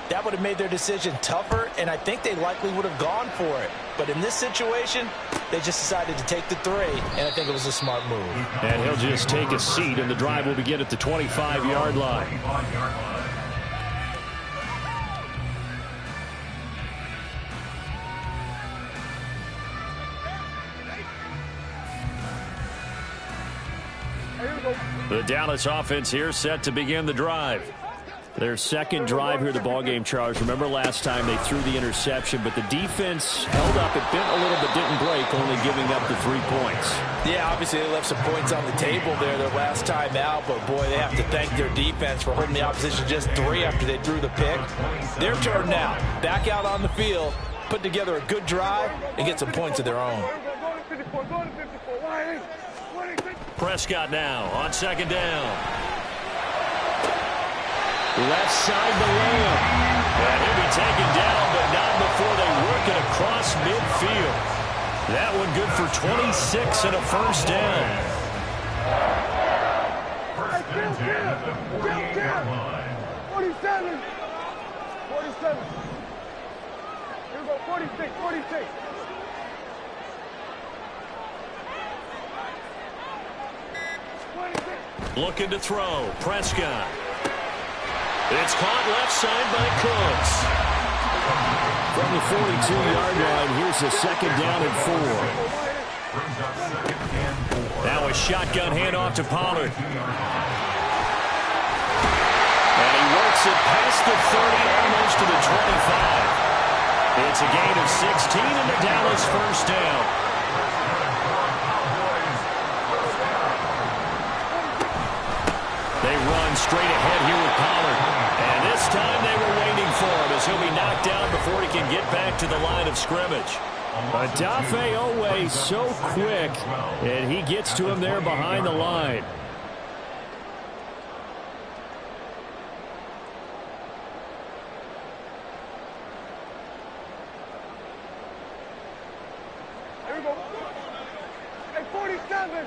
Speaker 3: that would have made their decision tougher, and I think they likely would have gone for it. But in this situation, they just decided to take the 3, and I think it was a smart move.
Speaker 1: And he'll just take a seat, and the drive will begin at the 25-yard line. The Dallas offense here set to begin the drive. Their 2nd drive here, the ballgame, Charles. Remember last time they threw the interception, but the defense held up. It bent a little but didn't break, only giving up the 3 points.
Speaker 3: Yeah, obviously they left some points on the table there their last time out, but boy, they have to thank their defense for holding the opposition just 3 after they threw the pick. Their turn now. Back out on the field, put together a good drive, and get some points of their own.
Speaker 1: Prescott now on 2nd down. Left side to Lamb. And he'll be taken down, but not before they work it across midfield. That one good for 26 and a first down.
Speaker 2: First and 10 at the 48-yard line. 47. 47. Here we go, 46, 46.
Speaker 1: Looking to throw. Prescott. It's caught left side by Cooks. From the 42-yard line, here's the 2nd down and 4. Now a shotgun handoff to Pollard. And he works it past the 30, almost to the 25. It's a gain of 16 and the Dallas first down. They run straight ahead here with Pollard. And this time they were waiting for him as he'll be knocked down before he can get back to the line of scrimmage. Adafe Owe so quick, and he gets to him there behind the line.
Speaker 2: Here we go. Hey, 47.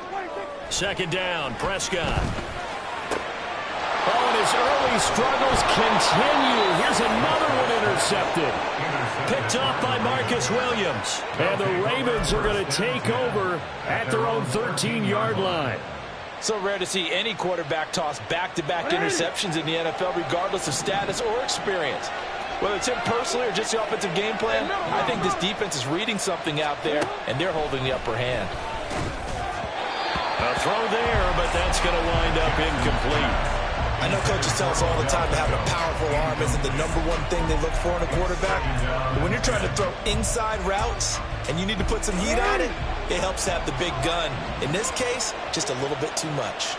Speaker 2: 26.
Speaker 1: Second down, Prescott. Oh, and his early struggles continue. Here's another one intercepted. Picked off by Marcus Williams. And the Ravens are going to take over at their own 13-yard line.
Speaker 3: So rare to see any quarterback toss back-to-back interceptions in the NFL, regardless of status or experience. Whether it's him personally or just the offensive game plan, I think this defense is reading something out there, and they're holding the upper hand.
Speaker 1: A throw there, but that's going to wind up incomplete.
Speaker 5: I know coaches tell us all the time that having a powerful arm isn't the #1 thing they look for in a quarterback. But when you're trying to throw inside routes and you need to put some heat on it, it helps to have the big gun. In this case, just a little bit too much.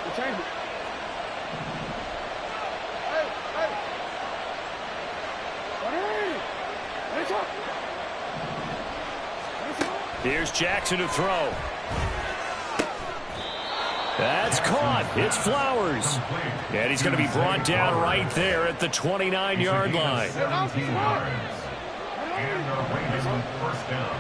Speaker 1: Here's Jackson to throw. That's caught. It's Flowers. And he's going to be brought down right there at the 29-yard line.
Speaker 4: And the Ravens first down.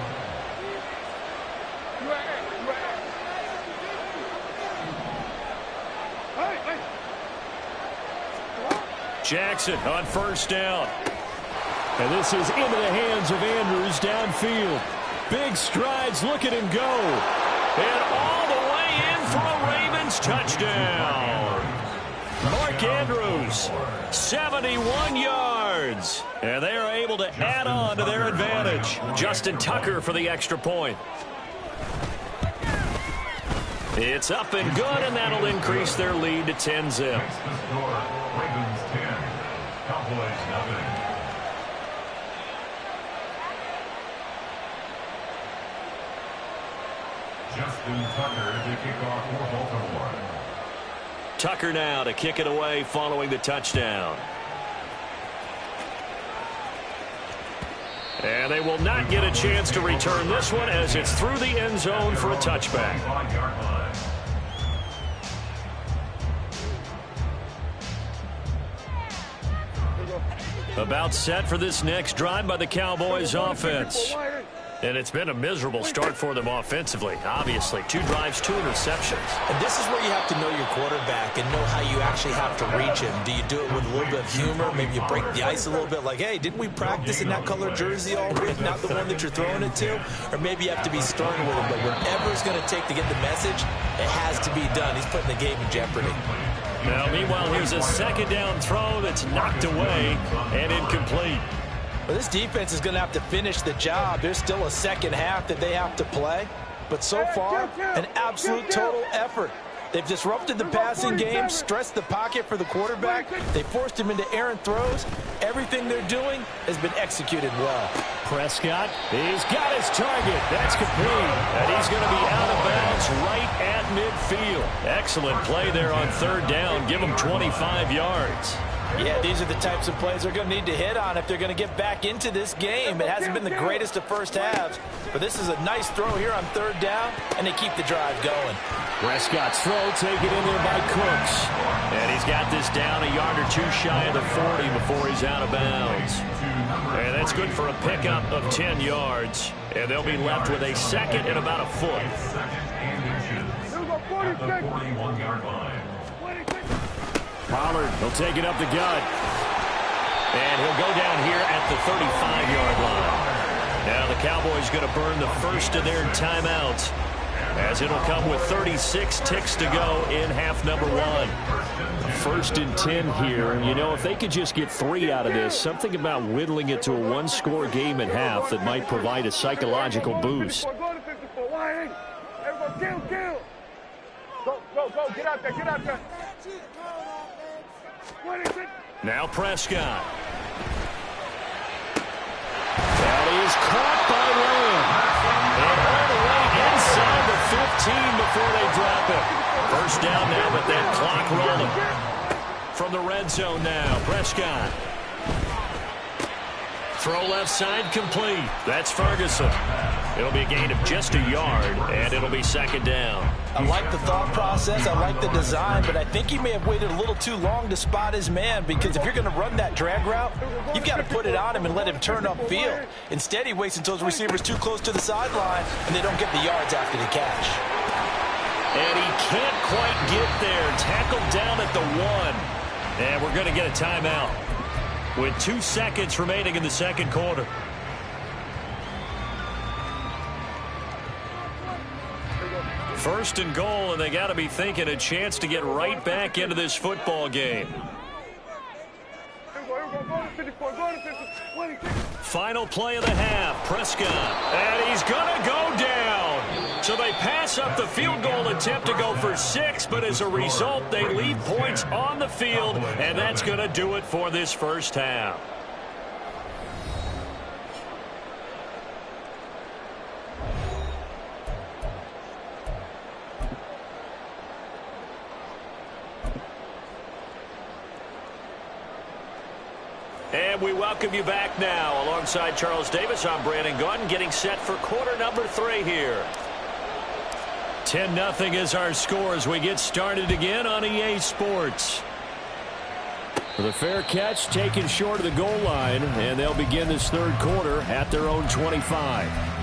Speaker 1: Jackson on first down. And this is into the hands of Andrews downfield. Big strides. Look at him go. And all the way in for a Ravens touchdown. Mark Andrews, 71 yards. And they are able to add on to their advantage. Justin Tucker for the extra point. It's up and good, and that'll increase their lead to 10-zip.
Speaker 4: Makes the score Ravens 10, Cowboys nothing. Justin Tucker to kick off for Baltimore.
Speaker 1: Tucker now to kick it away following the touchdown. And they will not get a chance to return this one as it's through the end zone for a touchback. About set for this next drive by the Cowboys offense. And it's been a miserable start for them offensively. Obviously, 2 drives, 2 interceptions.
Speaker 3: And this is where you have to know your quarterback and know how you actually have to reach him. Do you do it with a little bit of humor? Maybe you break the ice a little bit like, hey, didn't we practice in that color jersey all week, not the one that you're throwing it to? Or maybe you have to be stern with him. But whatever it's going to take to get the message, it has to be done. He's putting the game in jeopardy.
Speaker 1: Now, meanwhile, here's a second down throw that's knocked away and incomplete.
Speaker 3: Well, this defense is going to have to finish the job. There's still a second half that they have to play. But so far, an absolute total effort. They've disrupted the passing game, stressed the pocket for the quarterback. They forced him into errant throws. Everything they're doing has been executed well.
Speaker 1: Prescott, he's got his target. That's complete. And he's going to be out of bounds right at midfield. Excellent play there on third down. Give him 25 yards.
Speaker 3: Yeah, these are the types of plays they're going to need to hit on if they're going to get back into this game. It hasn't been the greatest of first halves, but this is a nice throw here on third down, and they keep the drive going.
Speaker 1: Prescott's throw taken in there by Cooks. And he's got this down a yard or 2 shy of the 40 before he's out of bounds. And that's good for a pickup of 10 yards. And they'll be left with a second and about a foot.
Speaker 4: At the 41-yard line.
Speaker 1: Pollard, he'll take it up the gut. And he'll go down here at the 35-yard line. Now the Cowboys going to burn the first of their timeouts, as it'll come with 36 ticks to go in half number 1. First and 10 here. And, you know, if they could just get 3 out of this, something about whittling it to a 1-score game at half that might provide a psychological boost.
Speaker 2: Go, get out there.
Speaker 1: Now Prescott. That is caught by Lamb. And all the way inside the 15 before they drop it. First down now, but that clock rolling. From the red zone now, Prescott. Throw left side complete. That's Ferguson. It'll be a gain of just a yard, and it'll be second down.
Speaker 3: I like the thought process. I like the design, but I think he may have waited a little too long to spot his man, because if you're going to run that drag route, you've got to put it on him and let him turn upfield. Instead, he waits until his receiver's too close to the sideline, and they don't get the yards after the catch.
Speaker 1: And he can't quite get there. Tackled down at the 1. And we're going to get a timeout with 2 seconds remaining in the second quarter. First and goal, and they got to be thinking a chance to get right back into this football game. Final play of the half. Prescott. And he's going to go down. So they pass up the field goal attempt to go for 6, but as a result, they leave points on the field, and that's going to do it for this first half. And we welcome you back now. Alongside Charles Davis, I'm Brandon Gunn, getting set for quarter number 3 here. 10-0 is our score as we get started again on EA Sports. The fair catch taken short of the goal line, and they'll begin this third quarter at their own 25.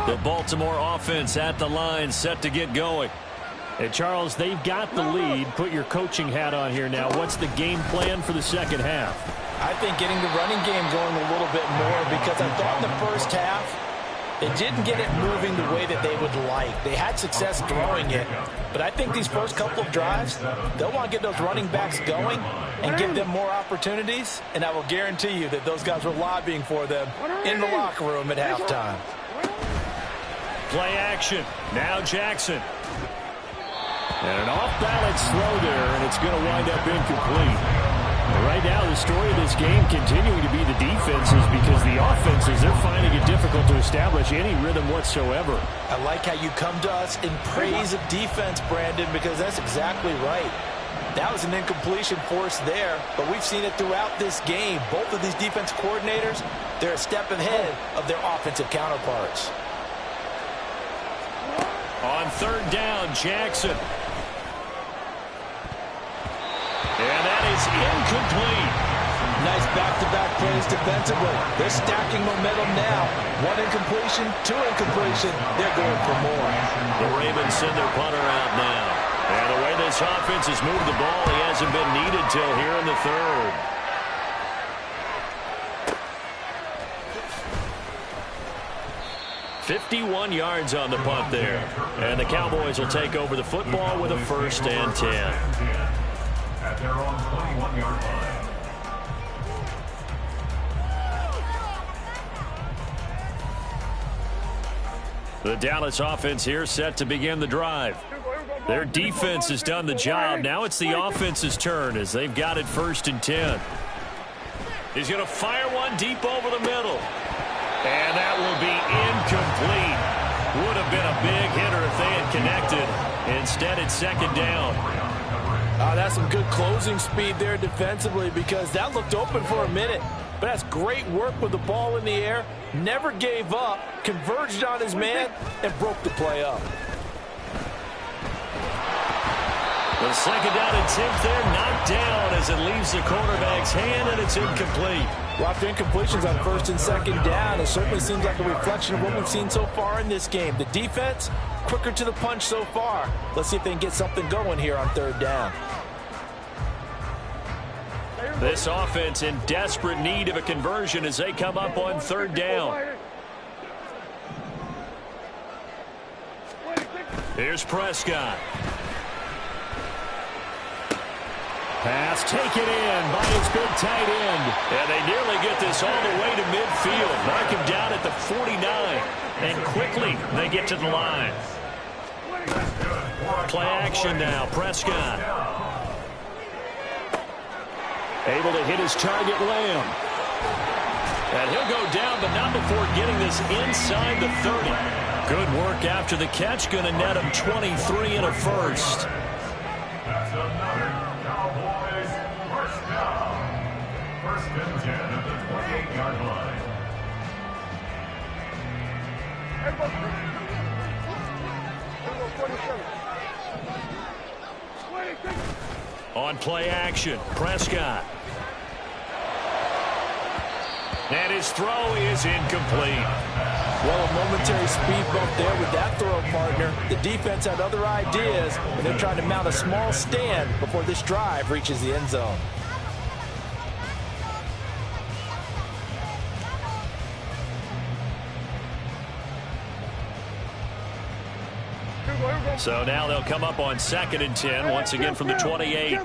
Speaker 1: The Baltimore offense at the line, set to get going. And Charles, they've got the lead. Put your coaching hat on here now. What's the game plan for the second half?
Speaker 3: I think getting the running game going a little bit more, because I thought in the first half they didn't get it moving the way that they would like. They had success throwing it, but I think these first couple of drives, they'll want to get those running backs going and give them more opportunities, and I will guarantee you that those guys were lobbying for them in the locker room at halftime.
Speaker 1: Play action. Now Jackson. And an off-balance throw there, and it's going to wind up incomplete. Right now, the story of this game continuing to be the defenses, because the offenses, they're finding it difficult to establish any rhythm whatsoever.
Speaker 3: I like how you come to us in praise of defense, Brandon, because that's exactly right. That was an incompletion force there, but we've seen it throughout this game. Both of these defense coordinators, they're a step ahead of their offensive counterparts.
Speaker 1: On third down, Jackson. And that is incomplete.
Speaker 3: Nice back-to-back plays defensively. They're stacking momentum now. 1 incompletion, 2 incompletion. They're going for more.
Speaker 1: The Ravens send their punter out now. And the way this offense has moved the ball, he hasn't been needed till here in the third. .51 yards on the punt there. And the Cowboys will take over the football with a 1st and 10.
Speaker 4: At their own 21-yard line.
Speaker 1: The Dallas offense here set to begin the drive. Their defense has done the job. Now it's the offense's turn as they've got it 1st and 10. He's going to fire one deep over the middle. And that will be incomplete. Would have been a big hitter if they had connected. Instead, it's 2nd down.
Speaker 3: That's some good closing speed there defensively, because that looked open for a minute. But that's great work with the ball in the air. Never gave up, converged on his man, and broke the play up.
Speaker 1: The 2nd down attempt there, knocked down as it leaves the quarterback's hand, and it's incomplete.
Speaker 3: Well, after incompletions on 1st and 2nd down, it certainly seems like a reflection of what we've seen so far in this game. The defense, quicker to the punch so far. Let's see if they can get something going here on 3rd down.
Speaker 1: This offense in desperate need of a conversion as they come up on 3rd down. Here's Prescott. Pass taken in by his big tight end. And they nearly get this all the way to midfield. Mark him down at the 49. And quickly they get to the line. Play action now. Prescott. Able to hit his target, Lamb. And he'll go down, but not before getting this inside the 30. Good work after the catch. Going to net him 23 and a first.
Speaker 4: That's another Cowboys first down. First and 10 at the 28-yard line.
Speaker 1: On play action, Prescott. And his throw is incomplete.
Speaker 3: Well, a momentary speed bump there with that throw, partner. The defense had other ideas, and they're trying to mount a small stand before this drive reaches the end zone.
Speaker 1: So now they'll come up on 2nd and 10, once again from the 28.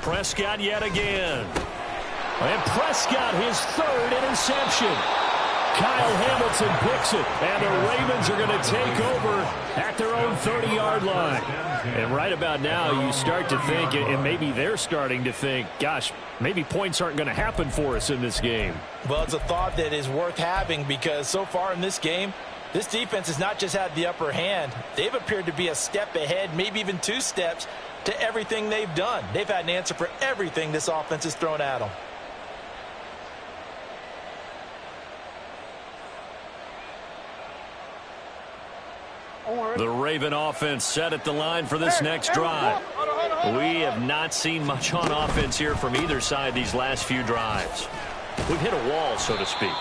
Speaker 1: Prescott yet again. And Prescott, his third interception. Kyle Hamilton picks it, and the Ravens are going to take over at their own 30-yard line. And right about now, you start to think, and maybe they're starting to think, gosh, maybe points aren't going to happen for us in this game.
Speaker 3: Well, it's a thought that is worth having because so far in this game, this defense has not just had the upper hand. They've appeared to be a step ahead, maybe even 2 steps, to everything they've done. They've had an answer for everything this offense has thrown at them.
Speaker 1: The Raven offense set at the line for this next drive. We have not seen much on offense here from either side these last few drives. We've hit a wall, so to speak.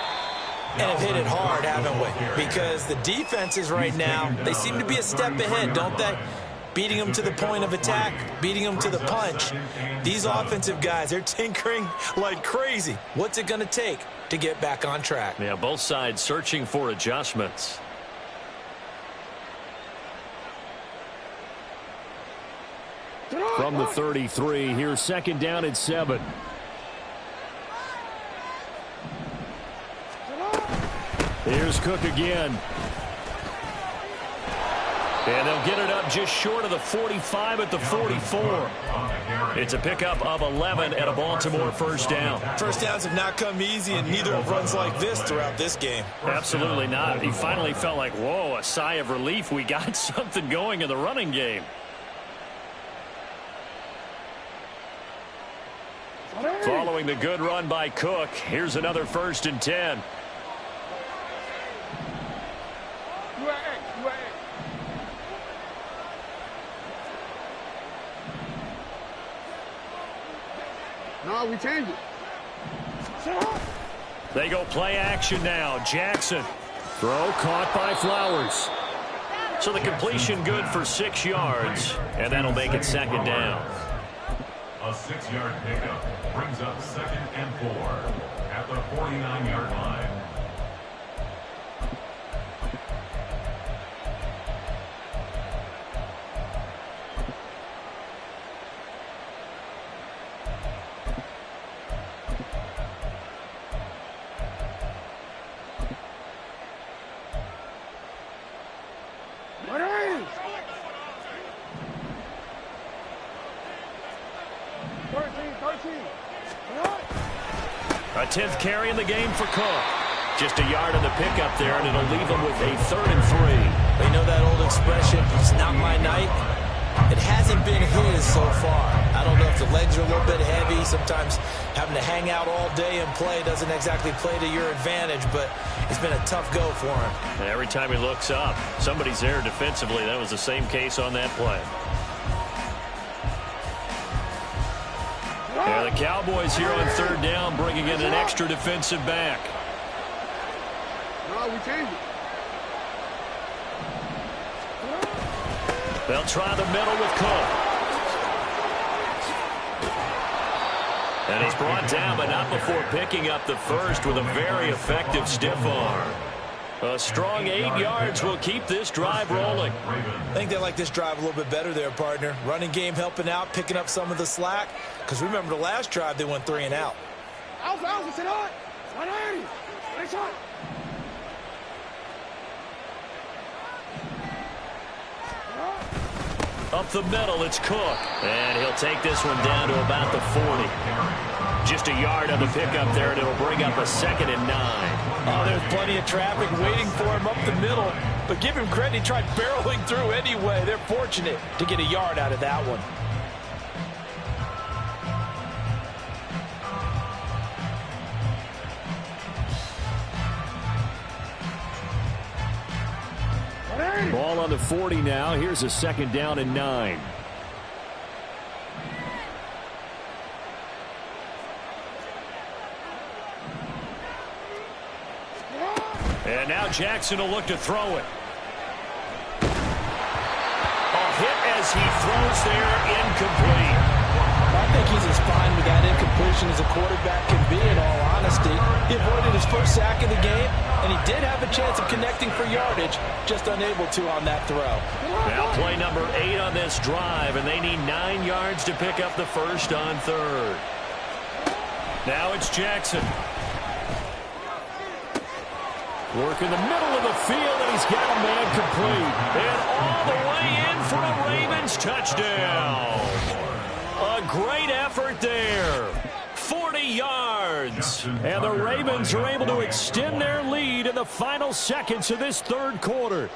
Speaker 3: And have hit it hard, haven't we? Because the defenses right now, they seem to be a step ahead, don't they? Beating them to the point of attack, beating them to the punch. These offensive guys, they're tinkering like crazy. What's it going to take to get back on track?
Speaker 1: Yeah, both sides searching for adjustments. From the 33, here's 2nd down and 7. Here's Cook again. And they'll get it up just short of the 45 at the 44. It's a pickup of 11 at a Baltimore first down.
Speaker 3: First downs have not come easy, and neither have runs like this throughout this game.
Speaker 1: Absolutely not. He finally felt like, whoa, a sigh of relief. We got something going in the running game. Following the good run by Cook, here's another 1st and 10.
Speaker 2: No, we change it.
Speaker 1: They go play action now. Jackson. Throw caught by Flowers. So the completion good for 6 yards, and that'll make it 2nd down.
Speaker 4: A 6-yard pickup brings up 2nd and 4 at the 49-yard line.
Speaker 1: A 10th carry in the game for Cook. Just a yard on the pickup there, and it'll leave him with a 3rd and 3.
Speaker 3: Well, you know that old expression, it's not my night? It hasn't been his so far. I don't know if the legs are a little bit heavy. Sometimes having to hang out all day and play doesn't exactly play to your advantage, but it's been a tough go for him.
Speaker 1: And every time he looks up, somebody's there defensively. That was the same case on that play. Yeah, the Cowboys here on 3rd down, bringing in an extra defensive back.
Speaker 2: No, we change it.
Speaker 1: They'll try the middle with Cook. And he's brought down, but not before picking up the first with a very effective stiff arm. A strong 8 yards will keep this drive rolling.
Speaker 3: I think they like this drive a little bit better there, partner. Running game helping out, picking up some of the slack. Because remember the last drive, they went 3 and out.
Speaker 1: Up the middle, it's Cook. And he'll take this one down to about the 40. Just a yard on the pickup there, and it'll bring up a 2nd and 9.
Speaker 3: Oh, there's plenty of traffic waiting for him up the middle. But give him credit, he tried barreling through anyway. They're fortunate to get a yard out of that one.
Speaker 1: Ball on the 40 now. Here's a 2nd down and 9. And now Jackson will look to throw it. A hit as he throws there, incomplete.
Speaker 3: I think he's as fine with that incompletion as a quarterback can be, in all honesty. He avoided his first sack of the game, and he did have a chance of connecting for yardage, just unable to on that throw.
Speaker 1: Now play number 8 on this drive, and they need 9 yards to pick up the first on 3rd. Now it's Jackson. Work in the middle of the field, and he's got a man complete. And all the way in for a Ravens touchdown. A great effort there. 40 yards. And the Ravens are able to extend their lead in the final seconds of this 3rd quarter.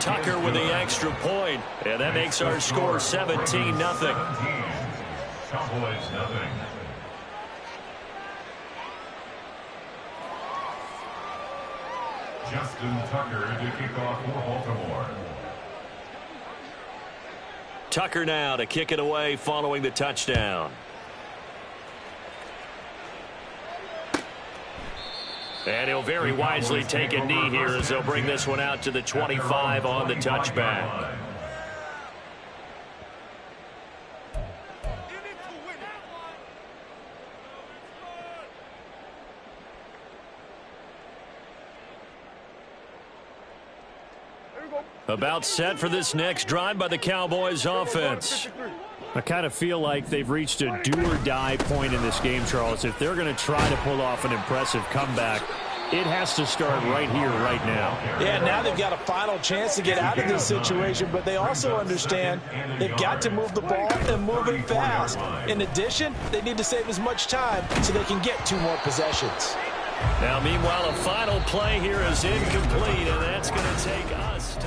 Speaker 1: Tucker with the extra point, and that makes our score 17-0.
Speaker 4: Cowboys nothing. Justin Tucker to kick off for Baltimore.
Speaker 1: Tucker now to kick it away following the touchdown. And he'll very wisely take a knee here as they'll bring this one out to the 25 on the touchback. About set for this next drive by the Cowboys offense. I kind of feel like they've reached a do-or-die point in this game, Charles. If they're going to try to pull off an impressive comeback, it has to start right here, right now.
Speaker 3: Yeah, now they've got a final chance to get out of this situation, but they also understand they've got to move the ball and move it fast. In addition, they need to save as much time so they can get 2 more possessions.
Speaker 1: Now, meanwhile, a final play here is incomplete, and that's going to take us to...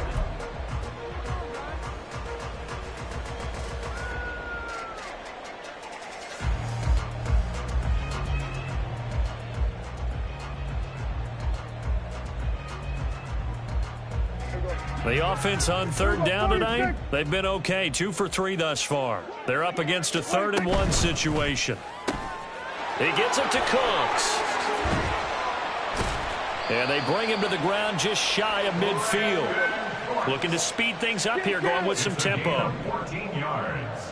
Speaker 1: The offense on 3rd down tonight, they've been okay. 2 for 3 thus far. They're up against a 3rd and 1 situation. He gets it to Cooks. And they bring him to the ground just shy of midfield. Looking to speed things up here, going with some tempo.
Speaker 4: 14 yards.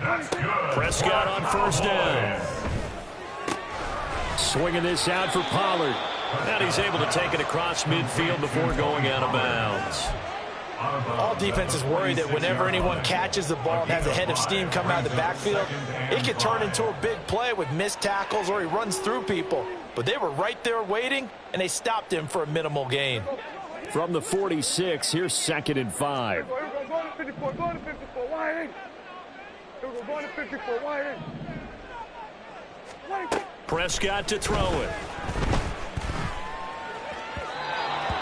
Speaker 4: That's good.
Speaker 1: Prescott on 1st down. Swinging this out for Pollard. And he's able to take it across midfield before going out of bounds.
Speaker 3: All defenses worry that whenever anyone catches the ball and has a head of steam come out of the backfield, it could turn into a big play with missed tackles or he runs through people. But they were right there waiting, and they stopped him for a minimal gain.
Speaker 1: From the 46, here's 2nd and 5.
Speaker 2: Go to 54, go to 54, wide in. Go to 54, wide in.
Speaker 1: Prescott to throw it.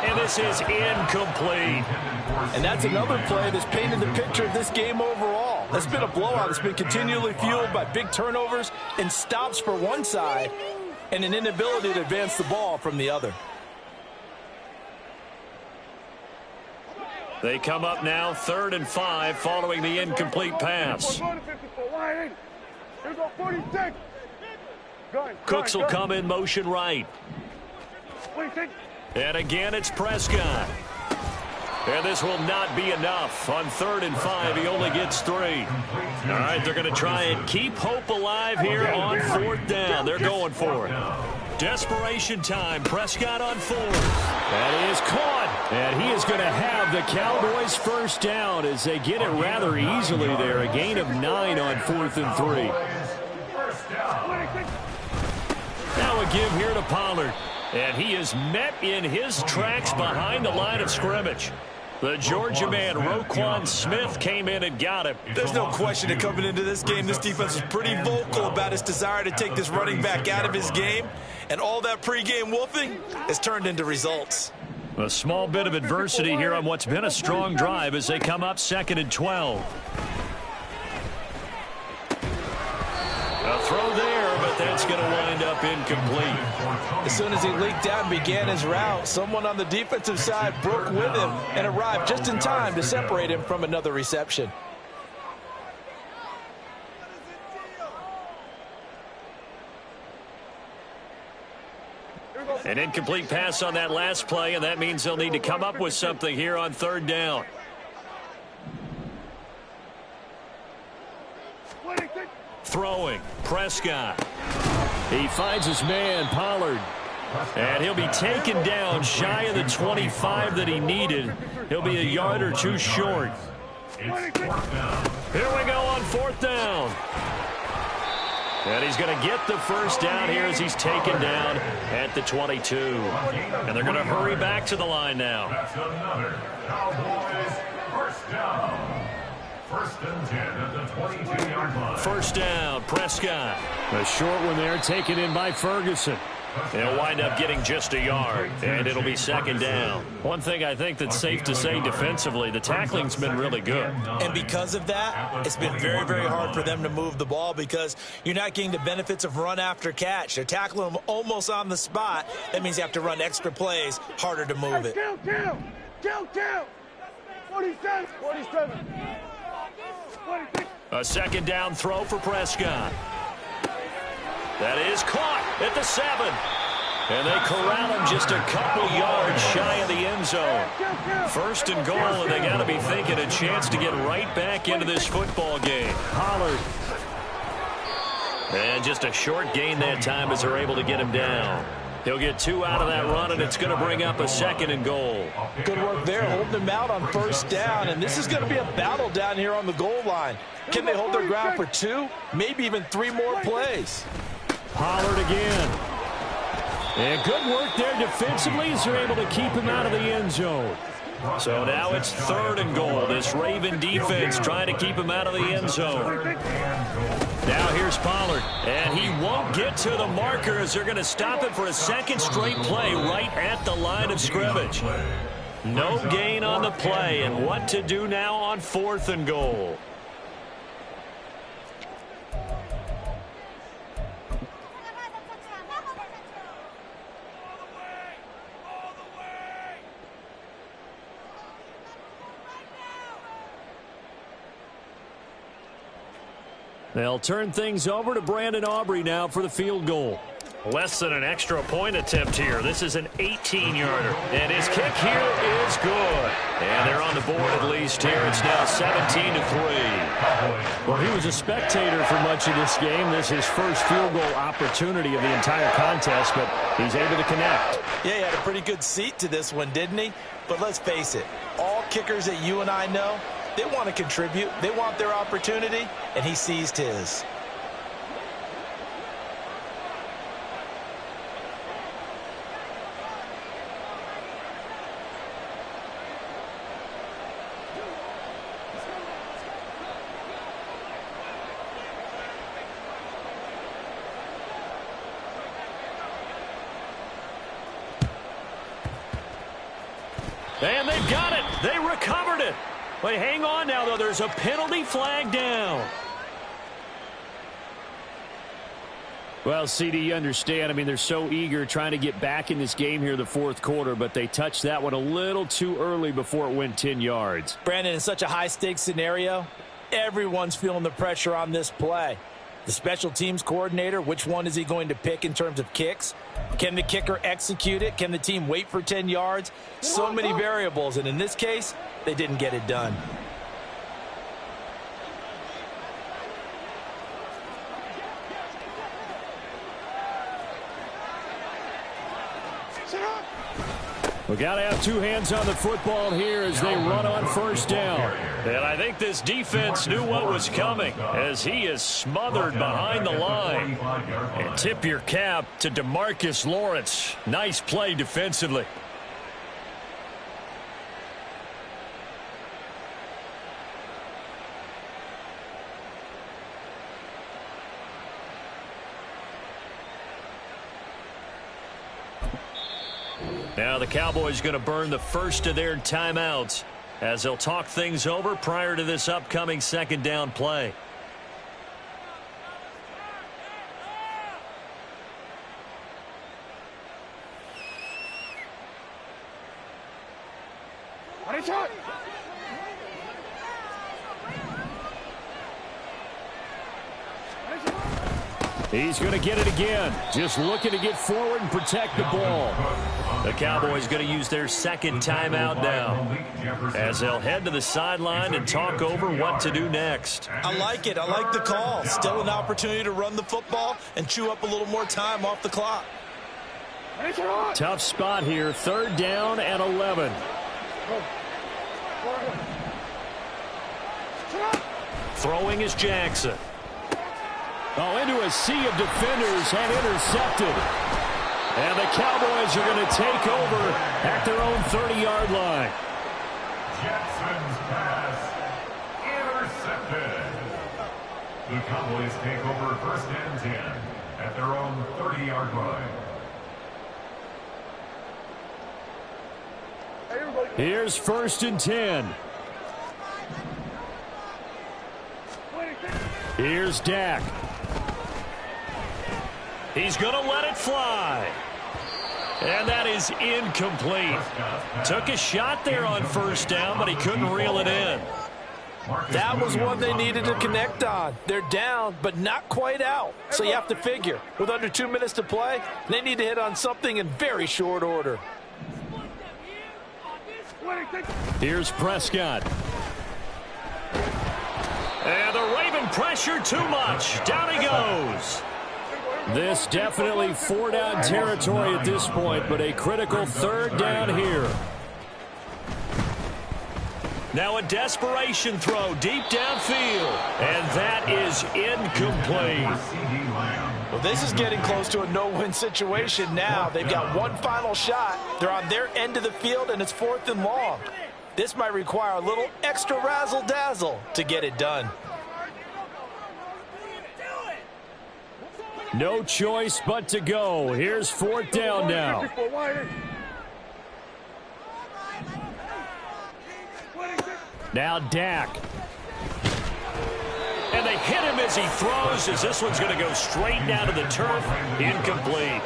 Speaker 1: And this is incomplete.
Speaker 3: And that's another play that's painted the picture of this game overall. It's been a blowout that's been continually fueled by big turnovers and stops for one side and an inability to advance the ball from the other.
Speaker 1: They come up now 3rd and 5 following the incomplete pass. Cooks will come in motion right. And again, it's Prescott. And this will not be enough. On 3rd and 5, he only gets 3. All right, they're going to try and keep hope alive here on 4th down. They're going for it. Desperation time. Prescott on 4th. That is caught. And he is going to have the Cowboys' 1st down as they get it rather easily there. A gain of 9 on 4th and 3. Now a give here to Pollard. And he is met in his tracks behind the line of scrimmage. The Georgia man, Roquan Smith, came in and got him.
Speaker 5: There's no question that coming into this game, this defense was pretty vocal about its desire to take this running back out of his game. And all that pregame wolfing has turned into results.
Speaker 1: A small bit of adversity here on what's been a strong drive as they come up 2nd and 12. A throw there, but that's going to wind up incomplete.
Speaker 3: As soon as he leaked out and began his route, someone on the defensive side broke with him and arrived just in time to separate him from another reception.
Speaker 1: An incomplete pass on that last play, and that means they'll need to come up with something here on 3rd down. Throwing, Prescott. He finds his man, Pollard. And he'll be taken down shy of the 25 that he needed. He'll be a yard or two short. Here we go on 4th down. And he's going to get the first down here as he's taken down at the 22. And they're going to hurry back to the line now.
Speaker 4: That's another Cowboys first down. 1st and 10 at the 22-yard line.
Speaker 1: First down, Prescott. A short one there taken in by Ferguson. They'll wind up getting just a yard, and it'll be 2nd down. One thing I think that's safe to say defensively, the tackling's been really good.
Speaker 5: And because of that, it's been very, very hard for them to move the ball because you're not getting the benefits of run after catch. They're tackling them almost on the spot. That means you have to run extra plays, harder to move it.
Speaker 2: Count. 47. 47.
Speaker 1: A 2nd down throw for Prescott. That is caught at the 7. And they corral him just a couple yards shy of the end zone. 1st and goal, and they got to be thinking a chance to get right back into this football game. Pollard. And just a short gain that time as they're able to get him down. He'll get 2 out of that run, and it's going to bring up a 2nd and goal.
Speaker 3: Good work there, holding him out on 1st down, and this is going to be a battle down here on the goal line. Can they hold their ground for 2, maybe even 3 more plays?
Speaker 1: Pollard again. And good work there defensively as they're able to keep him out of the end zone. So now it's 3rd and goal. This Raven defense trying to keep him out of the end zone. Now here's Pollard, and he won't get to the marker as they're going to stop it for a 2nd straight play right at the line of scrimmage. No gain on the play, and what to do now on 4th and goal. They'll turn things over to Brandon Aubrey now for the field goal. Less than an extra point attempt here. This is an 18-yarder. And his kick here is good. And they're on the board at least here. It's now 17-3. Well, he was a spectator for much of this game. This is his first field goal opportunity of the entire contest, but he's able to connect.
Speaker 3: Yeah, he had a pretty good seat to this one, didn't he? But let's face it, all kickers that you and I know, they want to contribute. They want their opportunity, and he seized his.
Speaker 1: And they've got it. They recovered it. But hang on now, though. There's a penalty flag down. Well, CD, you understand. I mean, they're so eager trying to get back in this game here in the 4th quarter, but they touched that one a little too early before it went 10 yards.
Speaker 3: Brandon, in such a high-stakes scenario, everyone's feeling the pressure on this play. The special teams coordinator, which one is he going to pick in terms of kicks? Can the kicker execute it? Can the team wait for 10 yards? So many variables, and in this case, they didn't get it done.
Speaker 1: We got to have two hands on the football here as they run on first down. And I think this defense knew what was coming as he is smothered behind the line. And tip your cap to DeMarcus Lawrence. Nice play defensively. Now the Cowboys going to burn the first of their timeouts as they'll talk things over prior to this upcoming second down play. He's going to get it again. Just looking to get forward and protect the ball. The Cowboys going to use their second timeout now as they'll head to the sideline and talk over what to do next.
Speaker 5: I like it. I like the call. Still an opportunity to run the football and chew up a little more time off the clock.
Speaker 1: Tough spot here. Third down and 11. Throwing is Jackson. Oh, into a sea of defenders and intercepted. And the Cowboys are going to take over at their own 30-yard line.
Speaker 4: Jackson's pass intercepted. The Cowboys take over first and 10 at their own 30-yard line.
Speaker 1: Here's first and 10. Here's Dak. He's going to let it fly. And that is incomplete. Took a shot there on first down, but he couldn't reel it in.
Speaker 3: That was one they needed to connect on. They're down, but not quite out. So you have to figure, with under 2 minutes to play, they need to hit on something in very short order.
Speaker 1: Here's Prescott. And the Raven pressure too much. Down he goes. This definitely 4-down territory at this point, but a critical third down here. Now a desperation throw deep downfield, and that is incomplete.
Speaker 3: Well, this is getting close to a no-win situation now. They've got one final shot. They're on their end of the field, and it's 4th and long. This might require a little extra razzle-dazzle to get it done.
Speaker 1: No choice but to go. Here's 4th down now. Now Dak. And they hit him as he throws, as this one's going to go straight down to the turf. Incomplete.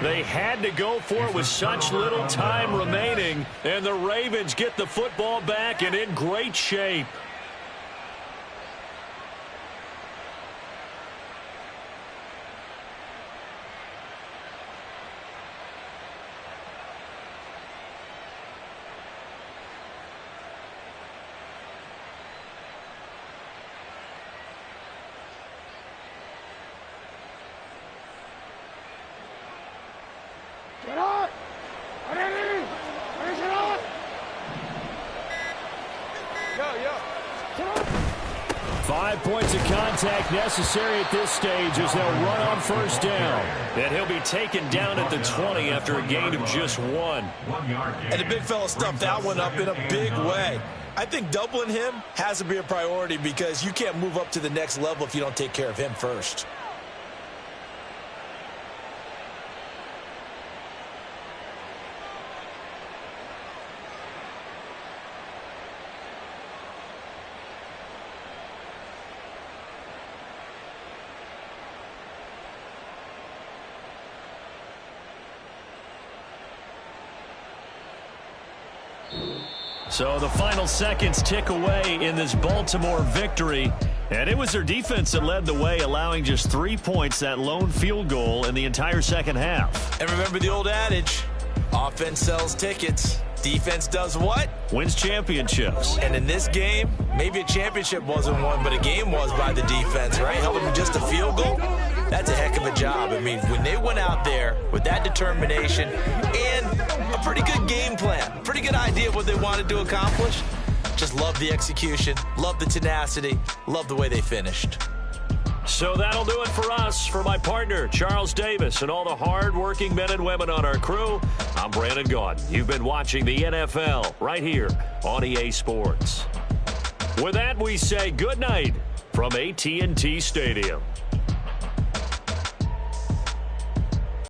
Speaker 1: They had to go for it with such little time remaining, and the Ravens get the football back and in great shape.
Speaker 2: Get
Speaker 1: 5 points of contact necessary at this stage as they'll run on first down. And he'll be taken down at the 20 after a gain of just 1.
Speaker 5: And the big fella stuffed that one up in a big way. I think doubling him has to be a priority because you can't move up to the next level if you don't take care of him first.
Speaker 1: So the final seconds tick away in this Baltimore victory. And it was their defense that led the way, allowing just 3 points, that lone field goal in the entire second half.
Speaker 5: And remember the old adage, offense sells tickets. Defense does what?
Speaker 1: Wins championships.
Speaker 5: And in this game, maybe a championship wasn't won, but a game was by the defense, right? Held them to just a field goal. that's a heck of a job. I mean, when they went out there with that determination and a pretty good game plan, pretty good idea of what they wanted to accomplish, just love the execution, love the tenacity, love the way they finished.
Speaker 1: So that'll do it for us. For my partner, Charles Davis, and all the hard-working men and women on our crew, I'm Brandon Gaudin. You've been watching the NFL right here on EA Sports. With that, we say good night from AT&T Stadium.